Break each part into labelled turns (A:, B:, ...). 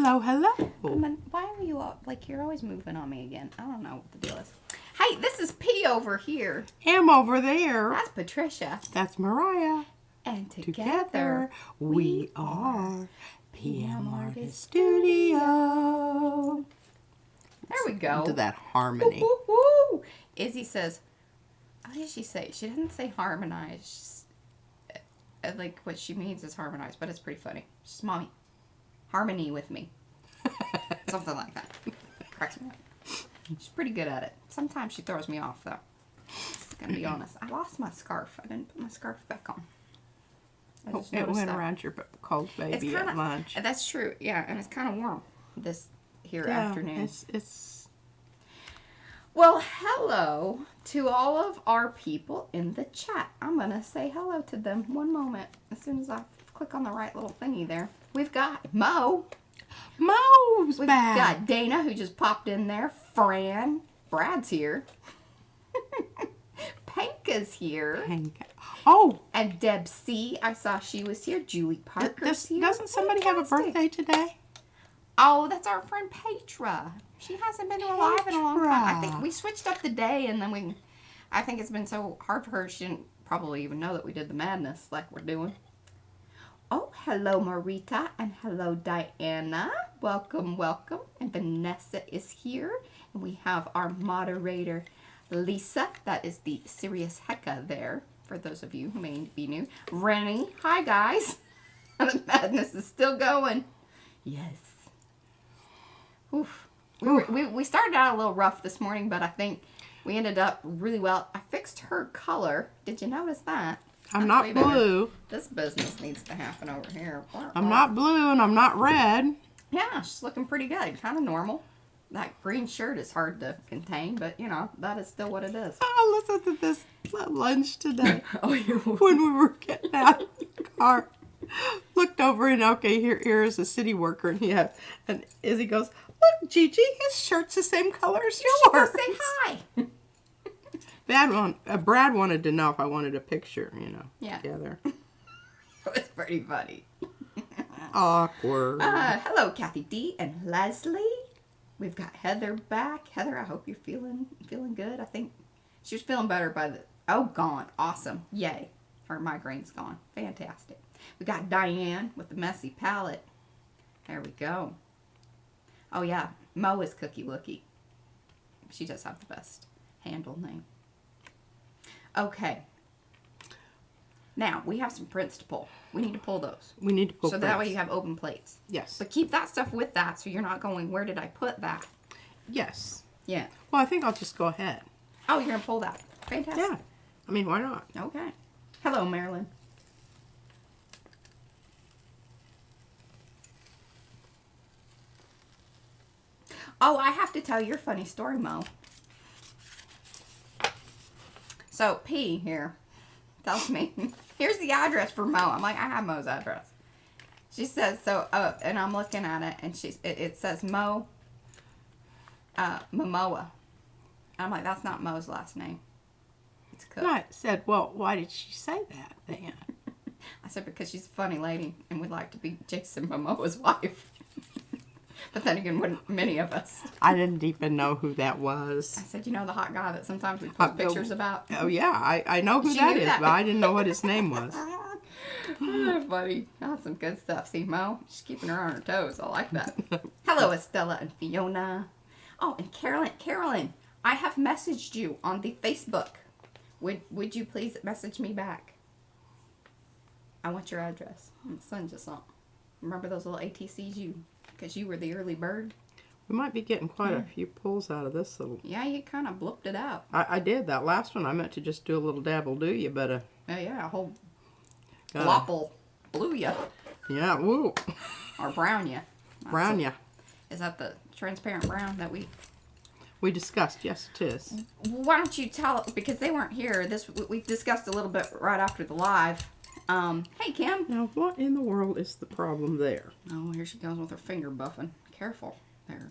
A: Hello, hello.
B: Why are you up? Like, you're always moving on me again. I don't know what the deal is. Hey, this is P over here.
A: M over there.
B: That's Patricia.
A: That's Mariah.
B: And together
A: we are PM Artist Studio.
B: There we go.
A: To that harmony.
B: Woo, woo, woo. Izzy says, what did she say? She didn't say harmonize. Like, what she means is harmonize, but it's pretty funny. She's mommy. Harmony with me. Something like that. Cracks me up. She's pretty good at it. Sometimes she throws me off, though. I'm gonna be honest. I lost my scarf. I didn't put my scarf back on.
A: It went around your cold baby at lunch.
B: That's true. Yeah, and it's kind of warm this afternoon.
A: It's.
B: Well, hello to all of our people in the chat. I'm gonna say hello to them. One moment. As soon as I click on the right little thingy there. We've got Mo.
A: Mo's
B: We've
A: back.
B: got Dana, who just popped in there. Fran. Brad's here. Panka's here.
A: Panka. Oh.
B: And Deb C. I saw she was here. Julie Parker's here.
A: Doesn't somebody have a birthday today?
B: Oh, that's our friend Petra. She hasn't been alive in a long time. I think we switched up the day, and then I think it's been so hard for her, she didn't probably even know that we did the madness like we're doing. Oh, hello, Marita, and hello, Diana. Welcome, welcome. And Vanessa is here. And we have our moderator, Lisa. That is the Sirius Hecka there, for those of you who may be new. Rennie, hi, guys. The madness is still going. Yes. Oof. We started out a little rough this morning, but I think we ended up really well. I fixed her color. Did you notice that?
A: I'm not blue.
B: This business needs to happen over here.
A: I'm not blue and I'm not red.
B: Yeah, she's looking pretty good. Kind of normal. That green shirt is hard to contain, but, you know, that is still what it is.
A: Oh, listen to this lunch today. When we were getting out of the car, looked over and, okay, here is a city worker. And Izzy goes, look, Gigi, his shirt's the same color as yours.
B: Say hi.
A: Brad wanted to know if I wanted a picture, together.
B: It was pretty funny.
A: Awkward.
B: Hello, Kathy D and Leslie. We've got Heather back. Heather, I hope you're feeling good. I think she was feeling better gone. Awesome. Yay. Her migraine's gone. Fantastic. We got Diane with the messy palette. There we go. Oh, yeah. Mo is Cookie Wookie. She does have the best handle name. Okay. Now, we have some prints to pull. We need to pull those.
A: We need to pull
B: so that way you have open plates.
A: Yes.
B: But keep that stuff with that so you're not going, where did I put that?
A: Yes.
B: Yeah.
A: Well, I think I'll just go ahead.
B: Oh, you're going to pull that. Fantastic.
A: Yeah. I mean, why not?
B: Okay. Hello, Marilyn. Oh, I have to tell your funny story, Mo. So, P here tells me, here's the address for Mo. I'm like, I have Mo's address. She says, and I'm looking at it, and it says Mo, Momoa. I'm like, that's not Mo's last name. It's Cook.
A: I said, well, why did she say that then?
B: I said, because she's a funny lady, and we'd like to be Jason Momoa's wife. But then again, wouldn't many of us?
A: I didn't even know who that was.
B: I said, you know the hot guy that sometimes we post pictures about?
A: Oh, yeah. I know who that is, but I didn't know what his name was.
B: Buddy, that's some good stuff. See, Mo? She's keeping her on her toes. I like that. Hello, Estella and Fiona. Oh, and Carolyn, I have messaged you on the Facebook. Would you please message me back? I want your address. The sun just saw. Remember those little ATCs because you were the early bird?
A: We might be getting quite a few pulls out of this little.
B: Yeah, you kind of blooped it out.
A: I did. That last one, I meant to just do a little dabble do you, but...
B: Oh, yeah, a whole glopple blew ya.
A: Yeah, woo.
B: Or brown ya.
A: Brown ya.
B: Is that the transparent brown that we
A: discussed? Yes, it is.
B: Why don't you tell, because they weren't here, we discussed a little bit right after the live. Hey, Kim.
A: Now, what in the world is the problem there?
B: Oh, here she goes with her finger buffing. Careful there.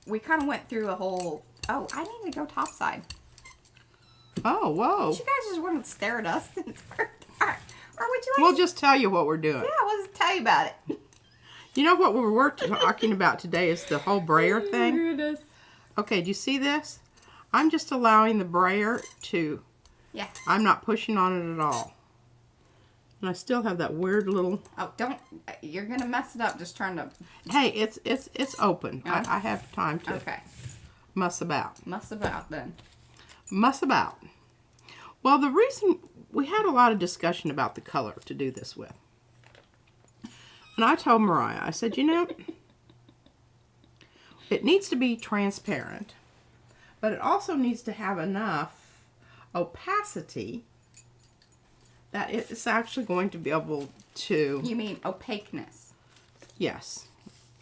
B: We kind of went through a whole... Oh, I need to go topside.
A: Oh, whoa.
B: You guys just want to stare at us. Are would you like?
A: We'll just tell you what we're doing.
B: Yeah, we'll just tell you about it.
A: You know what we were talking about today is the whole brayer thing.
B: Goodness.
A: Okay, do you see this? I'm just allowing the brayer to...
B: Yeah.
A: I'm not pushing on it at all. And I still have that weird little...
B: Oh, don't... You're going to mess it up just trying to...
A: Hey, it's open.
B: Oh.
A: I have time to muss about.
B: Muss about, then.
A: Muss about. Well, the reason... We had a lot of discussion about the color to do this with. And I told Mariah, I said, you know, it needs to be transparent, but it also needs to have enough opacity that it's actually going to be able to...
B: You mean opaqueness?
A: Yes.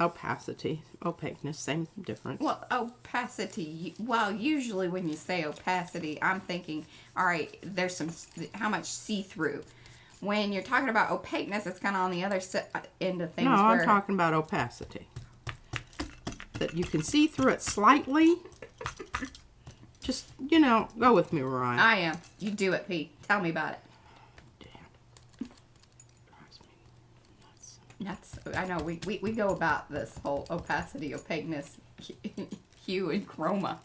A: Opacity. Opaqueness, same difference.
B: Well, opacity, well, usually when you say opacity, I'm thinking, all right, there's some, how much see-through. When you're talking about opaqueness, it's kind of on the other end of things.
A: No, I'm talking about opacity. That you can see through it slightly. Just, you know, go with me, Mariah.
B: I am. You do it, Pete. Tell me about it.
A: Damn. Drives me nuts.
B: Nuts. I know, we go about this whole opacity, opaqueness, hue, and chroma.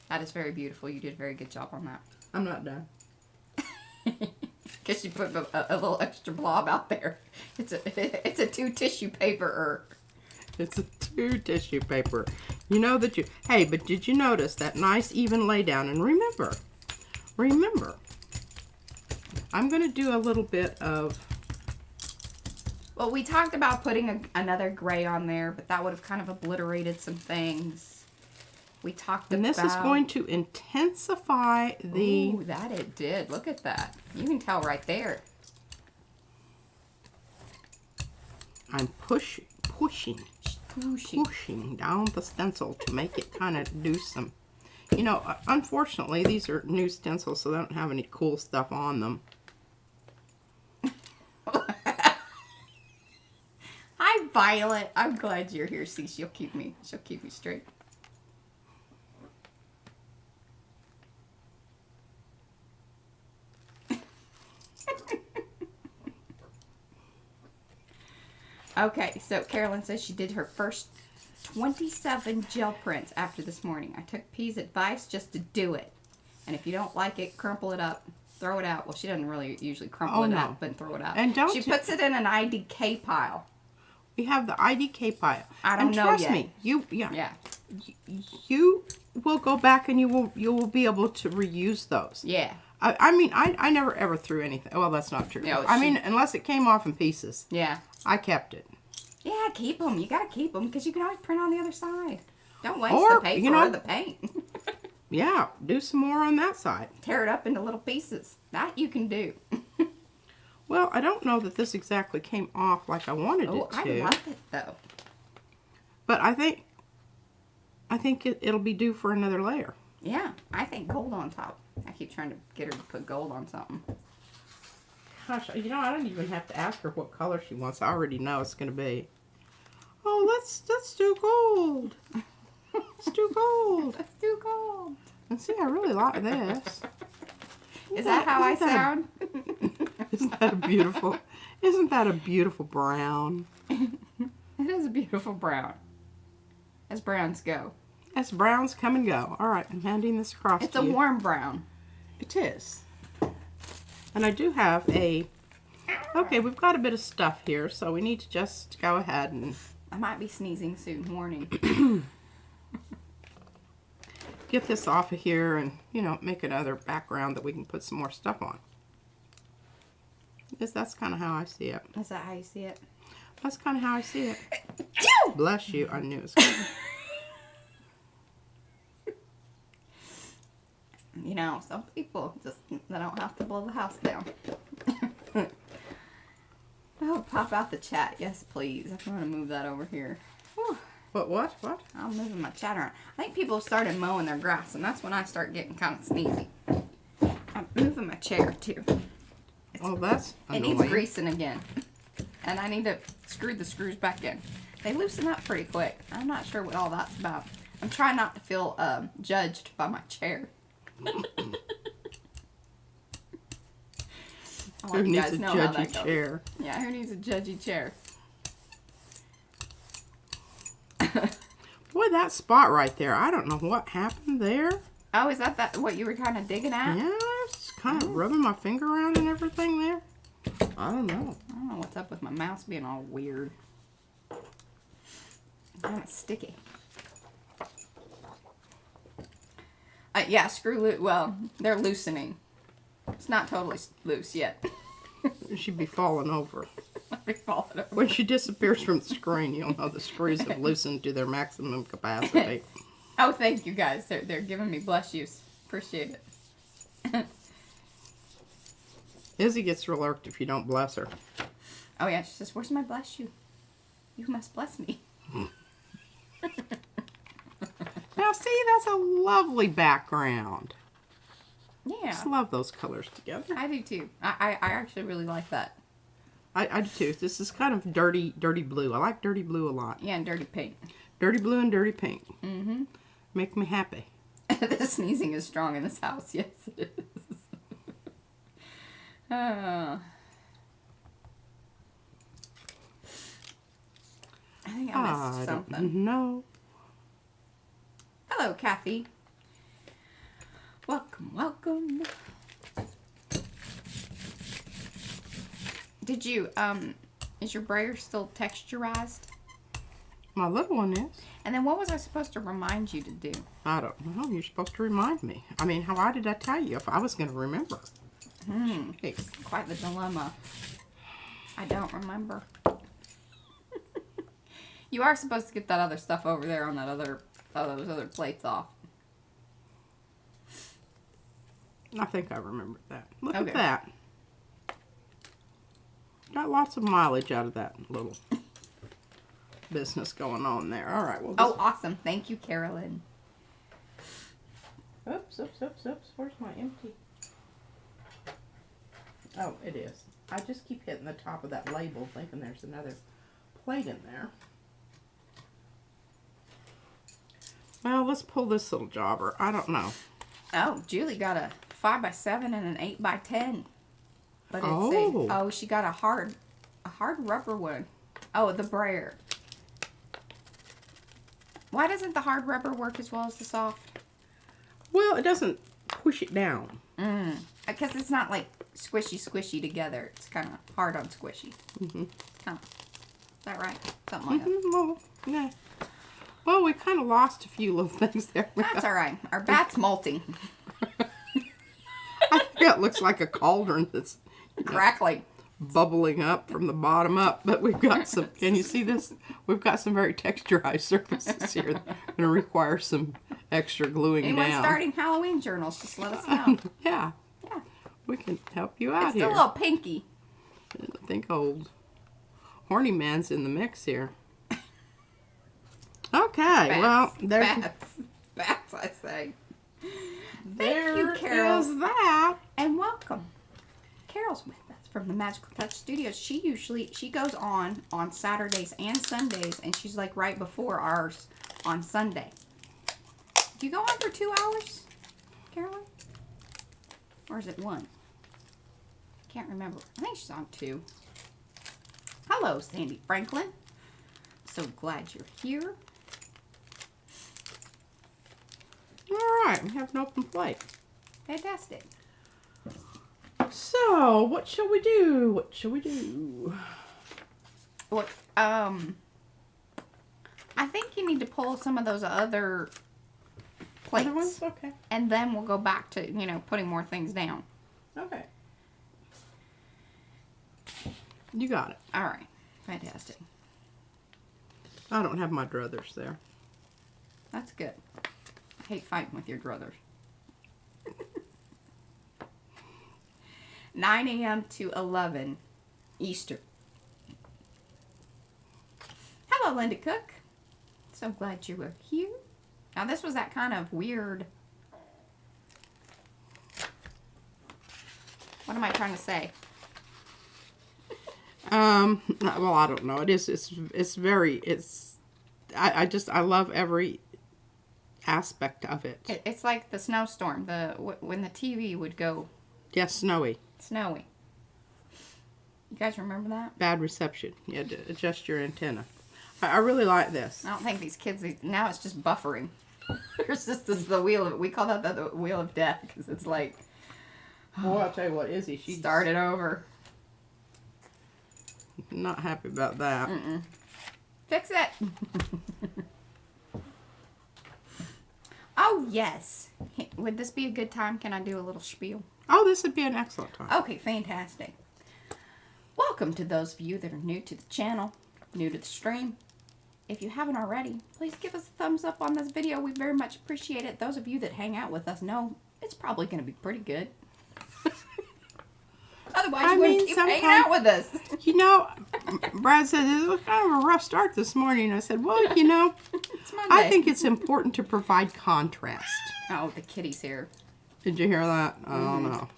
B: That is very beautiful. You did a very good job on that.
A: I'm not done.
B: Because you put a little extra blob out there. It's a 2 tissue paper.
A: It's a 2 tissue paper. You know that you... Hey, but did you notice that nice even lay down? And remember, I'm going to do a little bit of...
B: Well, we talked about putting another gray on there, but that would have kind of obliterated some things. We talked about...
A: And this is going to intensify the...
B: Ooh, that it did. Look at that. You can tell right there.
A: I'm pushing down the stencil to make it kind of do some... You know, unfortunately, these are new stencils, so they don't have any cool stuff on them.
B: Hi, Violet. I'm glad you're here. See, she'll keep me straight. Okay, so Carolyn says she did her first 27 gel prints after this morning. I took P's advice just to do it. And if you don't like it, crumple it up, throw it out. Well, she doesn't really usually crumple it up and throw it out.
A: And
B: she puts it in an IDK pile.
A: We have the IDK pile.
B: I don't know
A: trust
B: yet.
A: me, you will go back and you will be able to reuse those.
B: Yeah.
A: I mean, I never ever threw anything. Well, that's not true.
B: No,
A: I mean, unless it came off in pieces.
B: Yeah.
A: I kept it.
B: Yeah, keep them. You gotta keep them because you can always print on the other side. Don't waste
A: Or,
B: the paper or the paint.
A: Yeah, do some more on that side.
B: Tear it up into little pieces. That you can do.
A: Well, I don't know that this exactly came off like I wanted it to.
B: I love it though.
A: But I think it'll be due for another layer.
B: Yeah, I think gold on top. I keep trying to get her to put gold on something.
A: Gosh, you know, I don't even have to ask her what color she wants. I already know it's going to be. Oh, let's do gold. Let's do gold.
B: Let's do gold.
A: And see, I really like this.
B: Is that how I sound?
A: Isn't that a beautiful brown?
B: It is a beautiful brown. As browns go.
A: As browns come and go. All right, I'm handing this across to you.
B: It's a warm brown.
A: It is. And I do have a... Okay, we've got a bit of stuff here, so we need to just go ahead and...
B: I might be sneezing soon. Warning.
A: Get this off of here and, you know, make another background that we can put some more stuff on. Yes, that's kind of how I see it.
B: Is that how you see it?
A: That's kind of how I see it. Bless you. I knew it was coming.
B: You know, some people just, they don't have to blow the house down. Oh, pop out the chat. Yes, please. I'm going to move that over here. Whew.
A: What?
B: I'm moving my chat around. I think people started mowing their grass, and that's when I start getting kind of sneezy. I'm moving my chair, too.
A: Oh, that's annoying.
B: It needs greasing again. And I need to screw the screws back in. They loosen up pretty quick. I'm not sure what all that's about. I'm trying not to feel judged by my chair. I'll let you guys know how that goes.
A: chair?
B: Yeah, who needs a judgy chair?
A: Boy, that spot right there. I don't know what happened there.
B: Oh, is that what you were kind of digging at?
A: Yeah, I was kind of rubbing my finger around and everything there. I don't know.
B: I don't know what's up with my mouse being all weird. Kind of sticky. Yeah, screw loose. Well, they're loosening. It's not totally loose yet.
A: She'd be falling over.
B: I'd be falling over.
A: When she disappears from the screen, you'll know the screws have loosened to their maximum capacity.
B: Oh, thank you guys. They're giving me blush use. Appreciate it.
A: Izzy gets real irked if you don't bless her.
B: Oh yeah, she says, "Where's my bless you? You must bless me."
A: Now see, that's a lovely background.
B: Yeah.
A: Just love those colors together.
B: I do too. I actually really like that.
A: I do too. This is kind of dirty blue. I like dirty blue a lot.
B: Yeah, and dirty pink.
A: Dirty blue and dirty pink.
B: Mm-hmm.
A: Make me happy.
B: The sneezing is strong in this house. Yes, it is. I think I missed something.
A: No.
B: Hello, Kathy. Welcome, welcome. Did you, is your brayer still texturized?
A: My little one is.
B: And then what was I supposed to remind you to do?
A: I don't know. You're supposed to remind me. I mean, why did I tell you if I was going to remember?
B: Quite the dilemma. I don't remember. You are supposed to get that other stuff over there on that those other plates off.
A: I think I remembered that. Look at that. Got lots of mileage out of that little business going on there. All right. Well.
B: Oh, awesome. Thank you, Carolyn.
A: Oops. Where's my empty? Oh, it is. I just keep hitting the top of that label thinking there's another plate in there. Well, let's pull this little jobber. I don't know.
B: Oh, Julie got a 5x7 and an 8x10. But it's she got a hard rubber one. Oh, the brayer. Why doesn't the hard rubber work as well as the soft?
A: Well, it doesn't push it down.
B: Because it's not like squishy together. It's kind of hard on squishy.
A: Mm-hmm.
B: Oh, is that right? Something like that.
A: Well, yeah. Well, we kind of lost a few little things there.
B: That's all right. Our bat's molting.
A: I think it looks like a cauldron that's
B: crackling,
A: bubbling up from the bottom up. But we've got some. Can you see this? We've got some very texturized surfaces here. That are going to require some extra gluing
B: Anyone
A: down.
B: starting Halloween journals? Just let us know.
A: Yeah. We can help you out here.
B: It's a little pinky.
A: I think old horny man's in the mix here. Okay, well, there's
B: bats, I say.
A: There
B: Thank you, Carol.
A: is that.
B: And welcome. Carol's with us from the Magical Touch Studios. She goes on Saturdays and Sundays, and she's like right before ours on Sunday. Do you go on for 2 hours, Carolyn? Or is it 1? Can't remember. I think she's on 2. Hello, Sandy Franklin. So glad you're here.
A: All right, we have an open plate.
B: Fantastic.
A: So, what shall we do? What shall we do?
B: What? I think you need to pull some of those other plates.
A: Other ones? Okay.
B: And then we'll go back to, putting more things down.
A: Okay. You got it.
B: All right. Fantastic.
A: I don't have my druthers there.
B: That's good. I hate fighting with your druthers. 9 a.m. to 11 Eastern. Hello, Linda Cook. So glad you were here. Now, this was that kind of weird... What am I trying to say?
A: Well, I don't know. I love every aspect of it.
B: It's like the snowstorm, when the TV would go...
A: Yes, snowy.
B: Snowy. You guys remember that?
A: Bad reception. You had to adjust your antenna. I really like this.
B: I don't think these kids, now it's just buffering. There's just the wheel of, we call that the wheel of death, because it's like,
A: boy, I'll tell you what, Izzy, she
B: started over.
A: Not happy about that.
B: Fix it. Oh, yes. Would this be a good time? Can I do a little spiel?
A: Oh, this would be an excellent time.
B: Okay, fantastic. Welcome to those of you that are new to the channel, new to the stream. If you haven't already, please give us a thumbs up on this video. We very much appreciate it. Those of you that hang out with us know it's probably going to be pretty good. Otherwise, you wouldn't keep hanging out with us.
A: You know, Brad said it was kind of a rough start this morning. I said, well, you know,
B: It's Monday.
A: I think it's important to provide contrast.
B: Oh, the kitty's here.
A: Did you hear that? I don't know.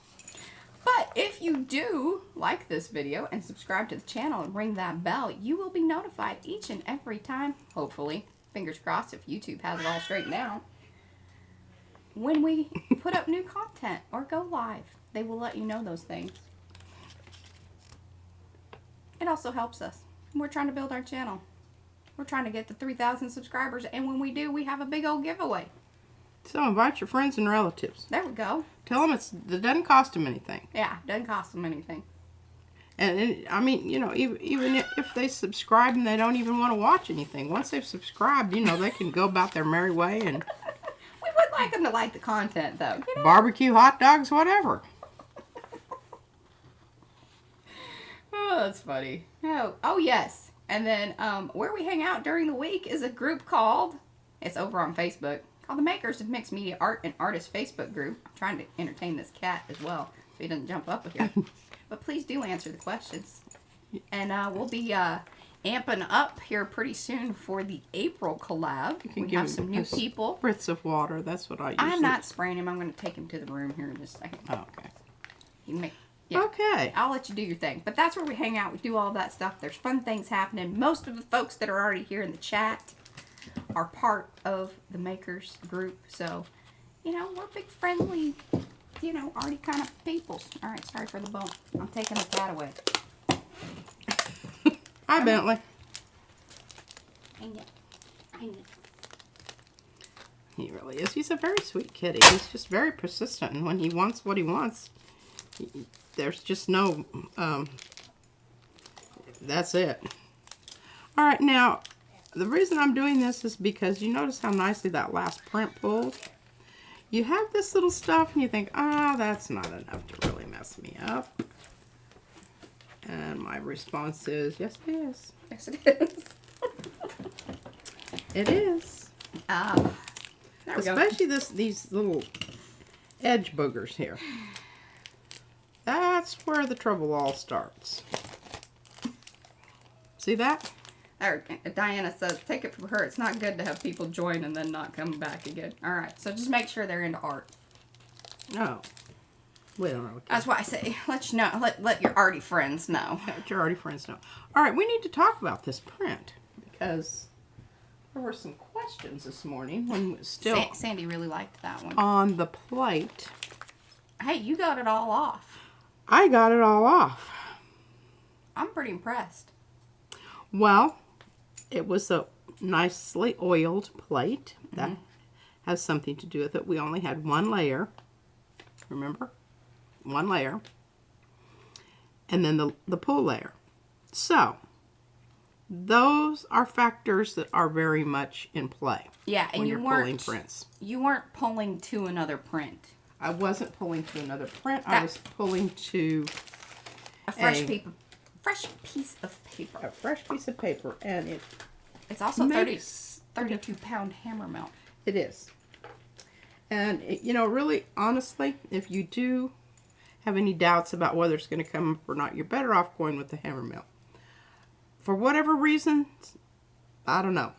B: But if you do like this video and subscribe to the channel and ring that bell, you will be notified each and every time, hopefully, fingers crossed if YouTube has it all straightened out, when we put up new content or go live. They will let you know those things. It also helps us. We're trying to build our channel. We're trying to get to 3,000 subscribers, and when we do, we have a big old giveaway.
A: So invite your friends and relatives.
B: There we go.
A: Tell them it doesn't cost them anything.
B: Yeah, doesn't cost them anything.
A: And I mean, you know, even if they subscribe and they don't even want to watch anything, once they've subscribed, you know, they can go about their merry way and
B: We would like them to like the content, though. You know?
A: barbecue, hot dogs, whatever.
B: Oh, that's funny. Oh, yes. And then where we hang out during the week is a group called, it's over on Facebook, called the Makers of Mixed Media Art and Artists Facebook group. I'm trying to entertain this cat as well, so he doesn't jump up here. But please do answer the questions. And we'll be amping up here pretty soon for the April collab. We have some new people.
A: Spritz of water, that's what I use.
B: I'm not spraying him. I'm going to take him to the room here in just a second.
A: Oh, okay.
B: You make, yeah.
A: Okay.
B: I'll let you do your thing. But that's where we hang out. We do all that stuff. There's fun things happening. Most of the folks that are already here in the chat are part of the Makers group. So, you know, we're big, friendly, you know, arty kind of peoples. All right, sorry for the bump. I'm taking the cat away.
A: Hi, Bentley.
B: Hang it. Hang it.
A: He really is. He's a very sweet kitty. He's just very persistent. And when he wants what he wants, there's just no, that's it. All right, now, the reason I'm doing this is because you notice how nicely that last print pulled? You have this little stuff and you think, ah, that's not enough to really mess me up. And my response is, yes, it is.
B: Yes, it is.
A: It is.
B: There we go.
A: Especially these little edge boogers here. That's where the trouble all starts. See that?
B: Diana says, take it from her. It's not good to have people join and then not come back again. All right, so just make sure they're into art.
A: No. We don't know.
B: That's why I say, let you know, let your arty friends know.
A: Let your arty friends know. All right, we need to talk about this print because there were some questions this morning when it was still
B: Sandy really liked that one.
A: on the plate.
B: Hey, you got it all off.
A: I got it all off.
B: I'm pretty impressed.
A: Well, it was a nicely oiled plate. That has something to do with it. We only had one layer. Remember? One layer. And then the pull layer. So, those are factors that are very much in play.
B: Yeah, and
A: when
B: you
A: you're
B: weren't
A: pulling prints.
B: You weren't pulling to another print.
A: I wasn't pulling to another print. I was pulling to
B: a fresh piece of paper.
A: A fresh piece of paper, and
B: it's also 32-pound hammer mount.
A: It is. And, you know, really, honestly, if you do have any doubts about whether it's going to come up or not, you're better off going with the hammer mill. For whatever reason, I don't know.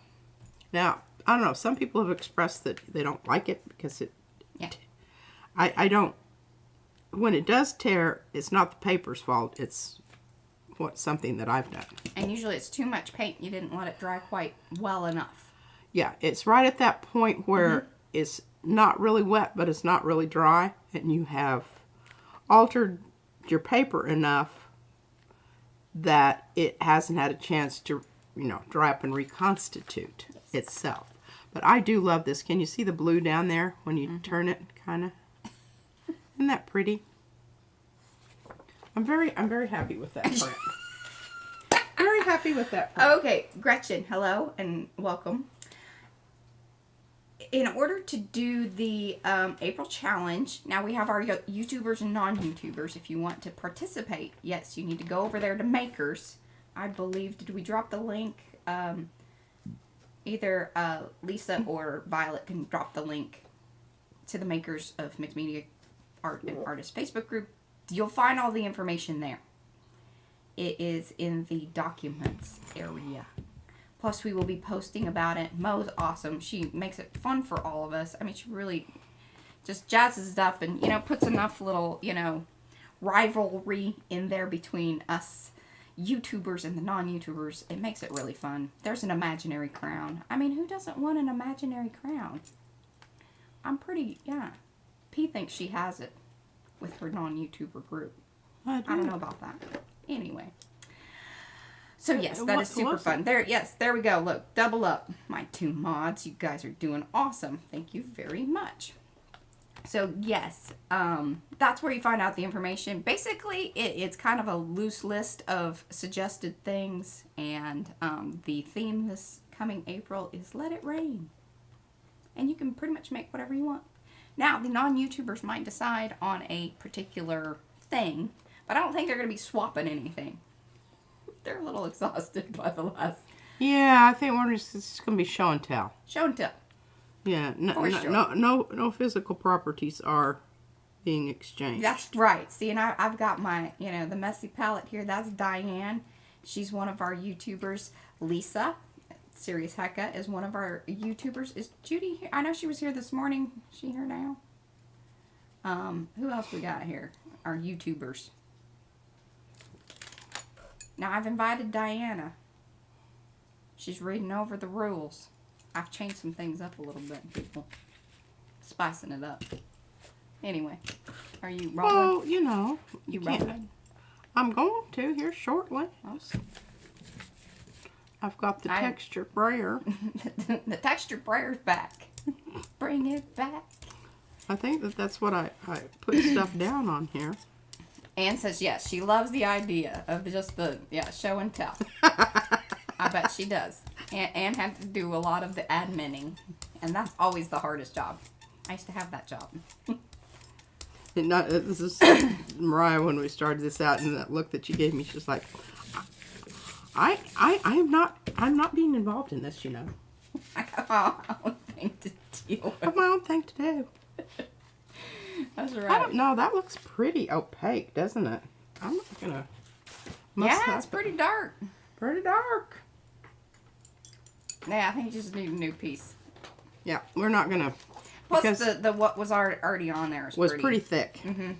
A: Now, I don't know. Some people have expressed that they don't like it because it...
B: Yeah.
A: I don't... When it does tear, it's not the paper's fault. It's something that I've done.
B: And usually it's too much paint. You didn't let it dry quite well enough.
A: Yeah, it's right at that point where it's not really wet, but it's not really dry, and you have altered your paper enough that it hasn't had a chance to, dry up and reconstitute itself. But I do love this. Can you see the blue down there when you turn it, kind of? Isn't that pretty? I'm very happy with that print. Very happy with that print.
B: Okay, Gretchen, hello and welcome. In order to do the April challenge, now we have our YouTubers and non-YouTubers. If you want to participate, yes, you need to go over there to Makers. I believe, did we drop the link? Either Lisa or Violet can drop the link to the Makers of Mixed Media Art and Artists Facebook group. You'll find all the information there. It is in the documents area. Plus, we will be posting about it. Mo's awesome. She makes it fun for all of us. I mean, she really just jazzes it up and, puts enough little, rivalry in there between us YouTubers and the non-YouTubers. It makes it really fun. There's an imaginary crown. I mean, who doesn't want an imaginary crown? P thinks she has it with her non-YouTuber group. I don't know about that. Anyway. So yes, that is super fun. There we go. Look, double up. My 2 mods. You guys are doing awesome. Thank you very much. So yes, that's where you find out the information. Basically, it's kind of a loose list of suggested things, and the theme this coming April is Let It Rain. And you can pretty much make whatever you want. Now, the non-YouTubers might decide on a particular thing, but I don't think they're going to be swapping anything. They're a little exhausted by the last.
A: Yeah, I think it's going to be show and tell.
B: Show and tell.
A: Yeah, no physical properties are being exchanged.
B: That's right. See, and I've got my, the messy palette here. That's Diane. She's one of our YouTubers. Lisa, Serious Hecka, is one of our YouTubers. Is Judy here? I know she was here this morning. Is she here now? Who else we got here? Our YouTubers. Now, I've invited Diana. She's reading over the rules. I've changed some things up a little bit, people. Spicing it up. Anyway, are you rolling?
A: Well,
B: You rolling?
A: I'm going to here shortly. I've got the texture brayer.
B: The texture brayer's back. Bring it back.
A: I think that's what I put stuff down on here.
B: Anne says yes, she loves the idea of just the show and tell. I bet she does. Anne had to do a lot of the adminning, and that's always the hardest job. I used to have that job.
A: This is Mariah when we started this out, and that look that she gave me, she's like, I'm not being involved in this,
B: I got my own thing to deal with.
A: I have my own thing to do.
B: That's right.
A: I don't know. That looks pretty opaque, doesn't it? I'm not gonna.
B: Yeah, it's pretty dark.
A: Pretty dark.
B: Yeah, I think you just need a new piece.
A: Yeah, we're not gonna.
B: Plus, the what was already on there
A: was pretty thick.
B: Mm-hmm.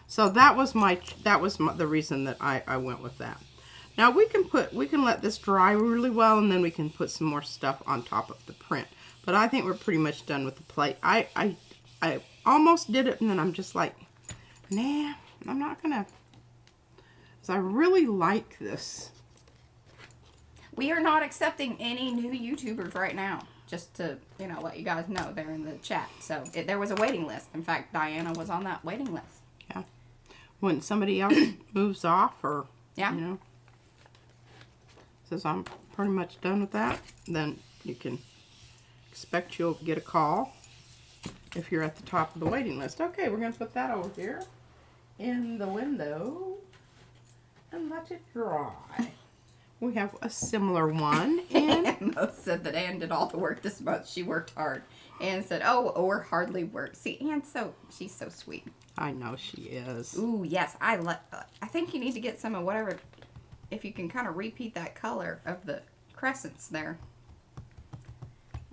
A: So that was the reason that I went with that. Now we can let this dry really well, and then we can put some more stuff on top of the print. But I think we're pretty much done with the plate. I almost did it, and then I'm just like, nah, I'm not gonna. Because I really like this.
B: We are not accepting any new YouTubers right now. Just to, let you guys know, they're in the chat. So there was a waiting list. In fact, Diana was on that waiting list.
A: Yeah. When somebody else moves off or, says I'm pretty much done with that, then you can expect you'll get a call if you're at the top of the waiting list. Okay, we're going to put that over here in the window and let it dry. We have a similar one. And
B: Mo said that Anne did all the work this month. She worked hard. Anne said, or hardly worked. See, she's so sweet.
A: I know she is.
B: Ooh, yes. I think you need to get some of whatever, if you can kind of repeat that color of the crescents there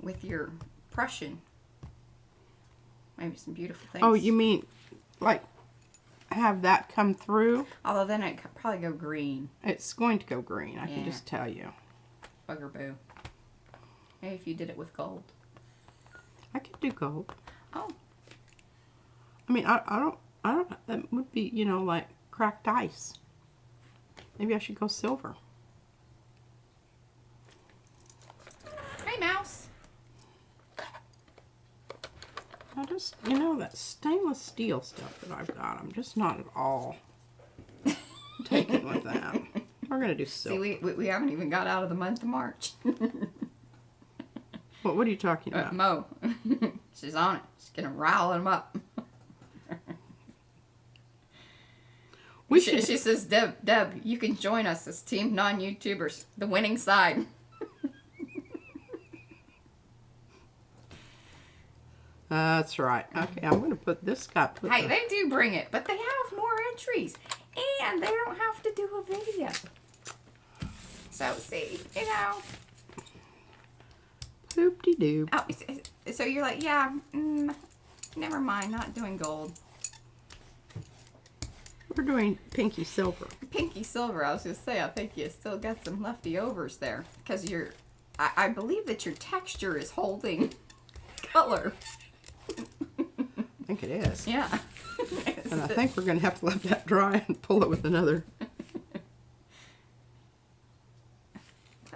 B: with your Prussian. Maybe some beautiful things.
A: Oh, you mean like have that come through?
B: Although then it could probably go green.
A: It's going to go green, I can just tell you.
B: Bugaboo. Maybe if you did it with gold.
A: I could do gold.
B: Oh.
A: I mean, I don't, that would be, like cracked ice. Maybe I should go silver.
B: Hey, mouse.
A: I just, you know, that stainless steel stuff that I've got, I'm just not at all taken with that. We're going to do silver.
B: See, we haven't even got out of the month of March.
A: What are you talking about?
B: Mo. She's on it. She's going to rile him up. She says, Deb, you can join us as Team Non-YouTubers, the winning side.
A: That's right. Okay, I'm going to put this guy.
B: Hey, they do bring it, but they have more entries. And they don't have to do a video. So, see, you know.
A: Poop-de-doo.
B: Oh, so you're like, yeah, never mind, not doing gold.
A: We're doing pinky silver.
B: Pinky silver, I was going to say, I think you still got some lefty overs there. Because I believe that your texture is holding color.
A: I think it is.
B: Yeah.
A: And I think we're going to have to let that dry and pull it with another.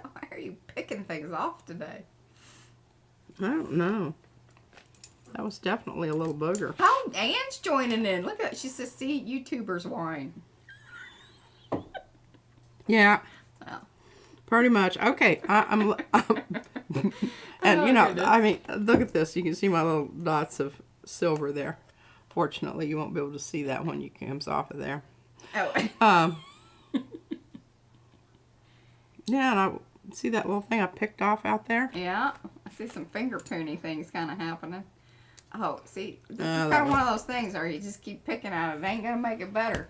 B: Why are you picking things off today?
A: I don't know. That was definitely a little booger.
B: Oh, Anne's joining in. Look at, she says, see, YouTubers whine.
A: Yeah.
B: Well.
A: Pretty much. Okay. I'm and you know,
B: goodness.
A: I mean, look at this. You can see my little dots of silver there. Fortunately, you won't be able to see that when it comes off of there.
B: Oh.
A: Yeah, and I see that little thing I picked off out there.
B: Yeah. I see some finger poony things kind of happening. Oh, see, this is
A: that
B: kind of
A: was-
B: one of those things where you just keep picking at it. It ain't going to make it better.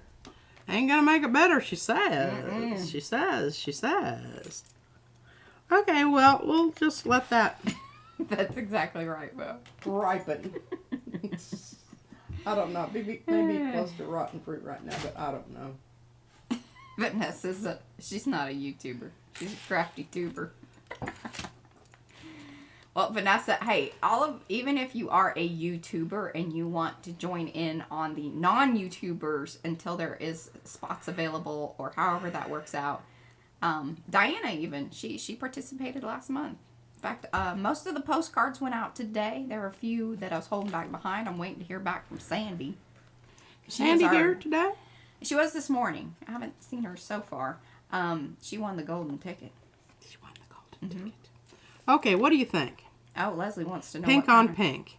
A: Ain't gonna make it better, she says. She says. Okay, well, we'll just let that
B: That's exactly right, Bo.
A: ripen. I don't know. Maybe close to rotten fruit right now, but I don't know.
B: Vanessa's she's not a YouTuber. She's a crafty tuber. Well, Vanessa, hey, even if you are a YouTuber and you want to join in on the non-YouTubers until there is spots available or however that works out, Diana even, she participated last month. In fact, most of the postcards went out today. There were a few that I was holding back behind. I'm waiting to hear back from Sandy.
A: Sandy here today?
B: She was this morning. I haven't seen her so far. She won the golden ticket.
A: She won the golden ticket. Okay, what do you think?
B: Oh, Leslie wants to know.
A: Pink on pink.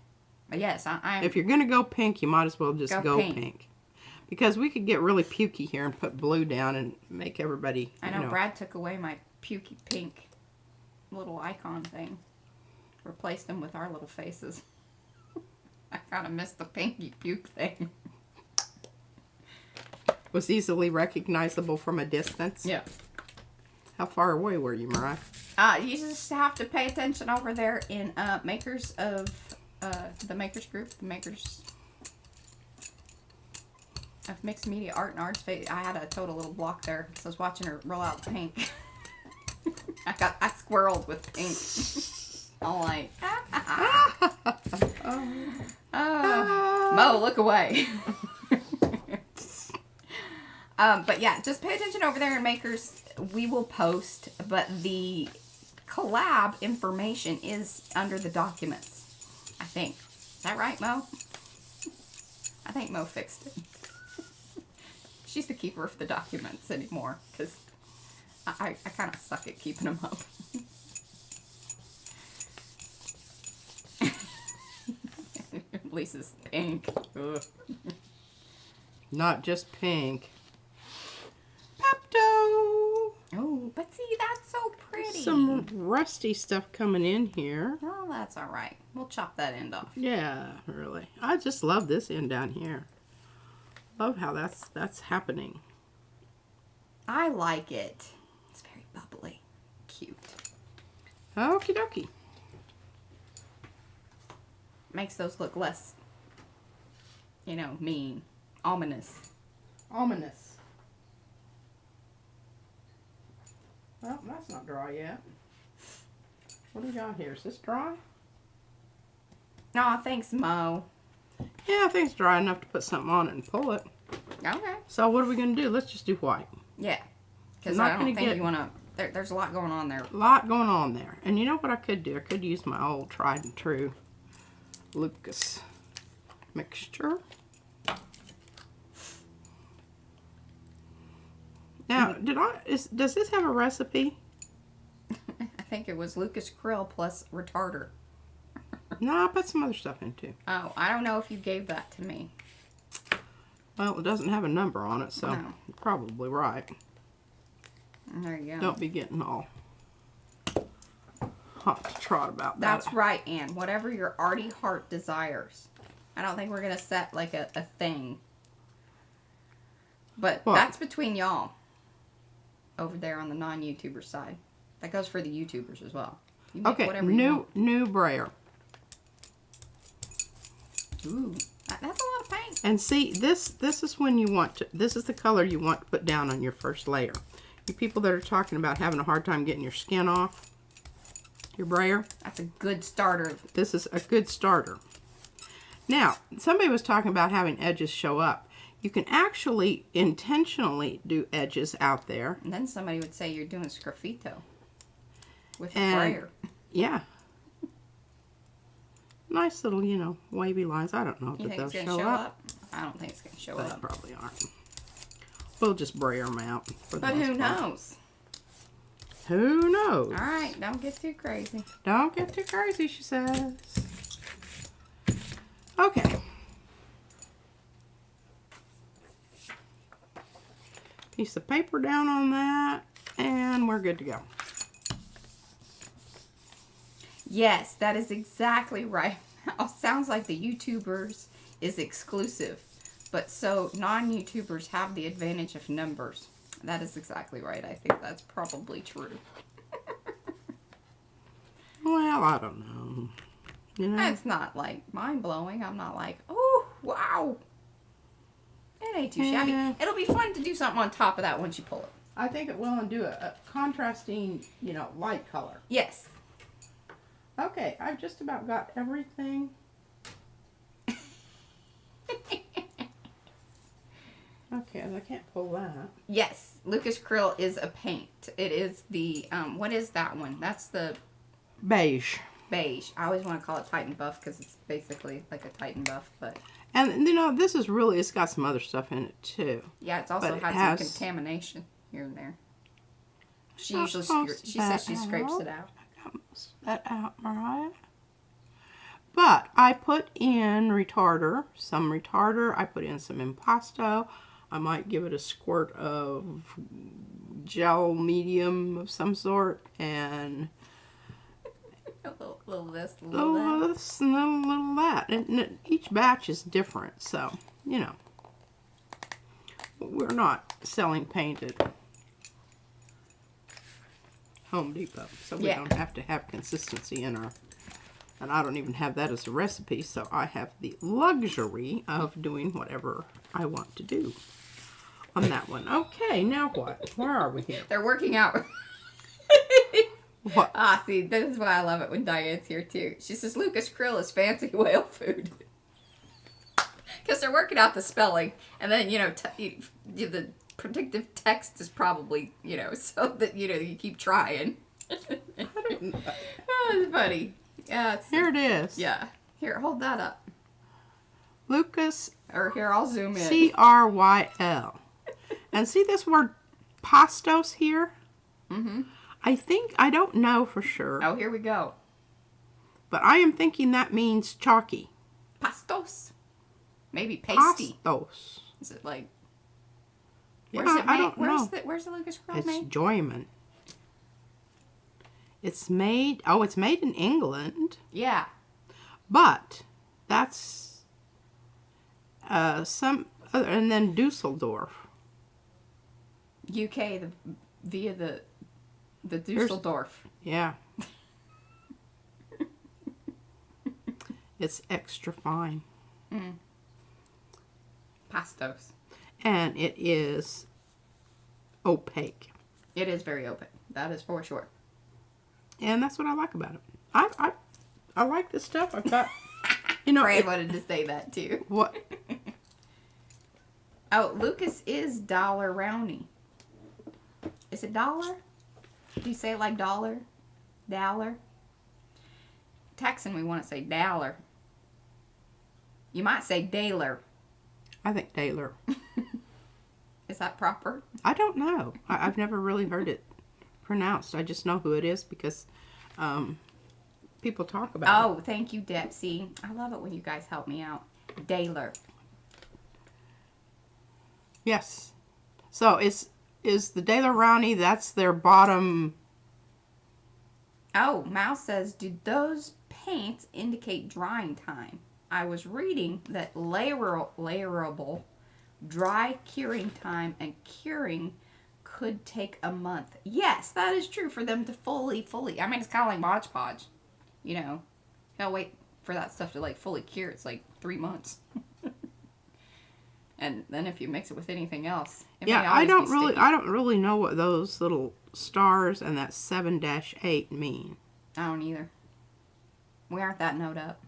B: Yes, I'm.
A: If you're going to go pink, you might as well just go
B: pink.
A: pink. Because we could get really pukey here and put blue down and make everybody,
B: I know Brad took away my pukey pink little icon thing. Replaced them with our little faces. I kind of missed the pinky puke thing.
A: Was easily recognizable from a distance.
B: Yeah.
A: How far away were you, Mariah?
B: You just have to pay attention over there in makers of the makers group, the makers of mixed media art and arts. I had a total little block there because I was watching her roll out pink. I squirreled with pink. I'm like, Mo, look away. But yeah, just pay attention over there in makers. We will post, but the collab information is under the documents, I think. Is that right, Mo? I think Mo fixed it. She's the keeper of the documents anymore, because I kind of suck at keeping them up. Lisa's pink. Ugh.
A: Not just pink. Pepto!
B: Oh, but see, that's so pretty.
A: Some rusty stuff coming in here.
B: Oh, that's all right. We'll chop that end off.
A: Yeah, really. I just love this end down here. Love how that's happening.
B: I like it. It's very bubbly. Cute.
A: Okie dokie.
B: Makes those look less, mean. Ominous.
A: Ominous. Well, that's not dry yet. What do we got here? Is this dry?
B: Aw, thanks, Mo.
A: Yeah, I think it's dry enough to put something on it and pull it.
B: Okay.
A: So what are we going to do? Let's just do white.
B: Yeah. Because I don't think you want to... There's a lot going on there.
A: A lot going on there. And you know what I could do? I could use my old tried and true Lucas mixture. Now, does this have a recipe?
B: I think it was Lucas Krill plus retarder.
A: No, I put some other stuff in too.
B: Oh, I don't know if you gave that to me.
A: Well, it doesn't have a number on it, so
B: No.
A: you're probably right.
B: There you go.
A: Don't be getting all hot to trot about that.
B: That's right, Ann. Whatever your arty heart desires. I don't think we're going to set like a thing. But
A: What?
B: that's between y'all. Over there on the non-YouTuber side. That goes for the YouTubers as well. You make
A: Okay,
B: whatever you want.
A: new brayer.
B: Ooh, that's a lot of paint.
A: And see, this is when you want to, this is the color you want to put down on your first layer. You people that are talking about having a hard time getting your skin off your brayer,
B: That's a good starter.
A: this is a good starter. Now, somebody was talking about having edges show up. You can actually intentionally do edges out there.
B: And then somebody would say you're doing sgraffito with a
A: And
B: brayer.
A: yeah. Nice little, you know, wavy lines. I don't know
B: You
A: if
B: think
A: they'll
B: it's going
A: show
B: to show
A: up.
B: up? I don't think it's going to show
A: They
B: up.
A: probably aren't. We'll just brayer them out. For the
B: But who
A: most part.
B: knows?
A: Who knows?
B: All right, don't get too crazy.
A: Don't get too crazy, she says. Okay. Piece of paper down on that, and we're good to go.
B: Yes, that is exactly right. Sounds like the YouTubers is exclusive, but so non-YouTubers have the advantage of numbers. That is exactly right. I think that's probably true.
A: Well, I don't know. You know?
B: It's not like mind-blowing. I'm not like, oh, wow. It ain't too shabby.
A: Yeah.
B: It'll be fun to do something on top of that once you pull it.
A: I think it will, and do a contrasting, you know, light color.
B: Yes.
A: Okay, I've just about got everything. Okay, I can't pull that.
B: Yes, Lucas Krill is a paint. It is the, what is that one? That's the
A: Beige.
B: beige. I always want to call it Titan Buff because it's basically like a Titan Buff, but
A: And, you know, this is really, it's got some other stuff in it, too.
B: yeah, it's also
A: But it
B: had
A: has-
B: some contamination here and there. She
A: Not
B: usually,
A: most
B: she says she
A: that
B: scrapes
A: out.
B: it out.
A: That out, Mariah. But I put in some retarder. I put in some impasto. I might give it a squirt of gel medium of some sort, and
B: A little this, a little that.
A: this and a little that. And each batch is different, so, you know. We're not selling paint at Home Depot, so we
B: Yeah.
A: don't have to have consistency in our, and I don't even have that as a recipe, so I have the luxury of doing whatever I want to do on that one. Okay, now what? Where are we here?
B: They're working out.
A: What?
B: Ah, see, this is why I love it when Diane's here too. She says Lucas Krill is fancy whale food. Because they're working out the spelling, and then, you know, the predictive text is probably, you know, so that, you know, you keep trying. Oh, it's funny. Yeah, it's,
A: Here it is.
B: yeah. Here, hold that up.
A: Lucas
B: Or here, I'll zoom in.
A: Cryl. And see this word pastos here?
B: Mm-hmm.
A: I don't know for sure,
B: Oh, here we go.
A: but I am thinking that means chalky.
B: Pastos. Maybe pasty.
A: Pastos.
B: Is it like...
A: Yeah,
B: Where's it made?
A: I don't know.
B: Where's the Lucas Krill
A: It's
B: made?
A: Joyman. It's made in England,
B: Yeah.
A: but that's some other, and then Dusseldorf.
B: UK, via the Dusseldorf.
A: Yeah. It's extra fine.
B: Pastos.
A: And it is opaque.
B: It is very open. That is for sure.
A: And that's what I like about it. I like this stuff. I've got, you know,
B: Fran wanted to say that too.
A: what?
B: Oh, Lucas is Dollar Rowney. Is it dollar? Do you say it like dollar? Dollar? Texan, we want to say dollar. You might say daler.
A: I think Taylor.
B: Is that proper?
A: I don't know. I've never really heard it pronounced. I just know who it is because people talk about it.
B: Oh, thank you, Depsy. I love it when you guys help me out. Daler.
A: Yes. So is the Daler Rowney, that's their bottom.
B: Oh, Mouse says, do those paints indicate drying time? I was reading that layerable, dry curing time, and curing could take a month. Yes, that is true for them to fully. I mean, it's kind of like Mod Podge. You know, gotta wait for that stuff to like fully cure. It's like 3 months. And then if you mix it with anything else, it
A: Yeah,
B: may
A: I
B: always be sticky.
A: don't really know what those little stars and that 7-8 mean.
B: I don't either. We aren't that note up.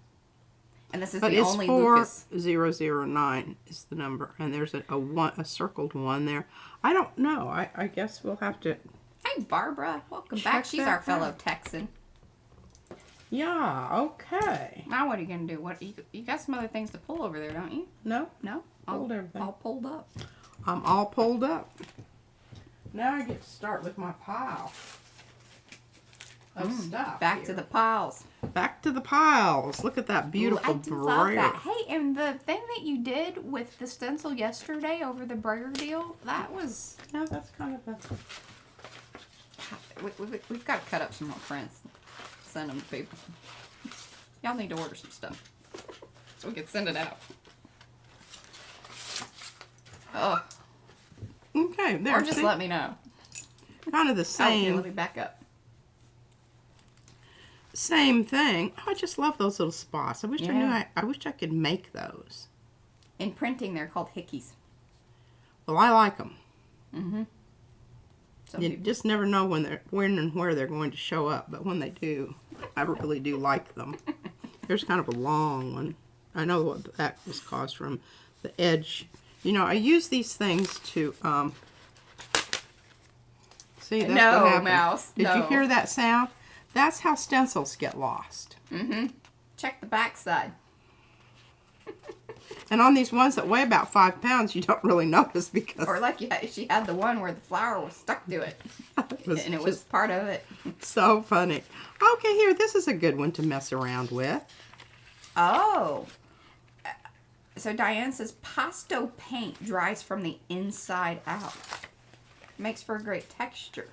B: And this is
A: But
B: the
A: it's
B: only Lucas.
A: 4009 is the number, and there's a circled one there. I don't know. I guess we'll have to.
B: Hey, Barbara. Welcome
A: Check
B: back. She's
A: that
B: our fellow
A: out.
B: Texan.
A: Yeah. Okay.
B: Now what are you going to do? What you got some other things to pull over there, don't you?
A: No.
B: No?
A: Pulled everything.
B: All pulled up.
A: I'm all pulled up. Now I get to start with my pile of stuff.
B: Back
A: here.
B: to the piles.
A: Back to the piles. Look at that beautiful
B: Ooh, I do love
A: brayer.
B: that. Hey, and the thing that you did with the stencil yesterday over the brayer deal, that was...
A: Yeah, that's kind of a.
B: We've got to cut up some more prints. Send them to people. Y'all need to order some stuff so we can send it out. Oh,
A: Okay, there.
B: or just
A: see?
B: let me know.
A: Kind of the
B: Oh, here,
A: same.
B: let me back up.
A: Same thing. Oh, I just love those little spots. I wish I knew.
B: Yeah.
A: I wish I could make those.
B: In printing, they're called hickeys.
A: Well, I like them.
B: Mm-hmm. Some
A: You
B: people.
A: just never know when and where they're going to show up, but when they do, I really do like them. There's kind of a long one. I know what that was caused from the edge. You know, I use these things to see. That's
B: No,
A: what happened.
B: Mouse,
A: Did you
B: no.
A: hear that sound? That's how stencils get lost.
B: Mm-hmm. Check the backside.
A: And on these ones that weigh about 5 pounds, you don't really notice because
B: Or like she had the one where the flower was stuck to it. And it was
A: just
B: part of it.
A: so funny. Okay, here, this is a good one to mess around with.
B: Oh. So Diane says Pasto paint dries from the inside out. Makes for a great texture.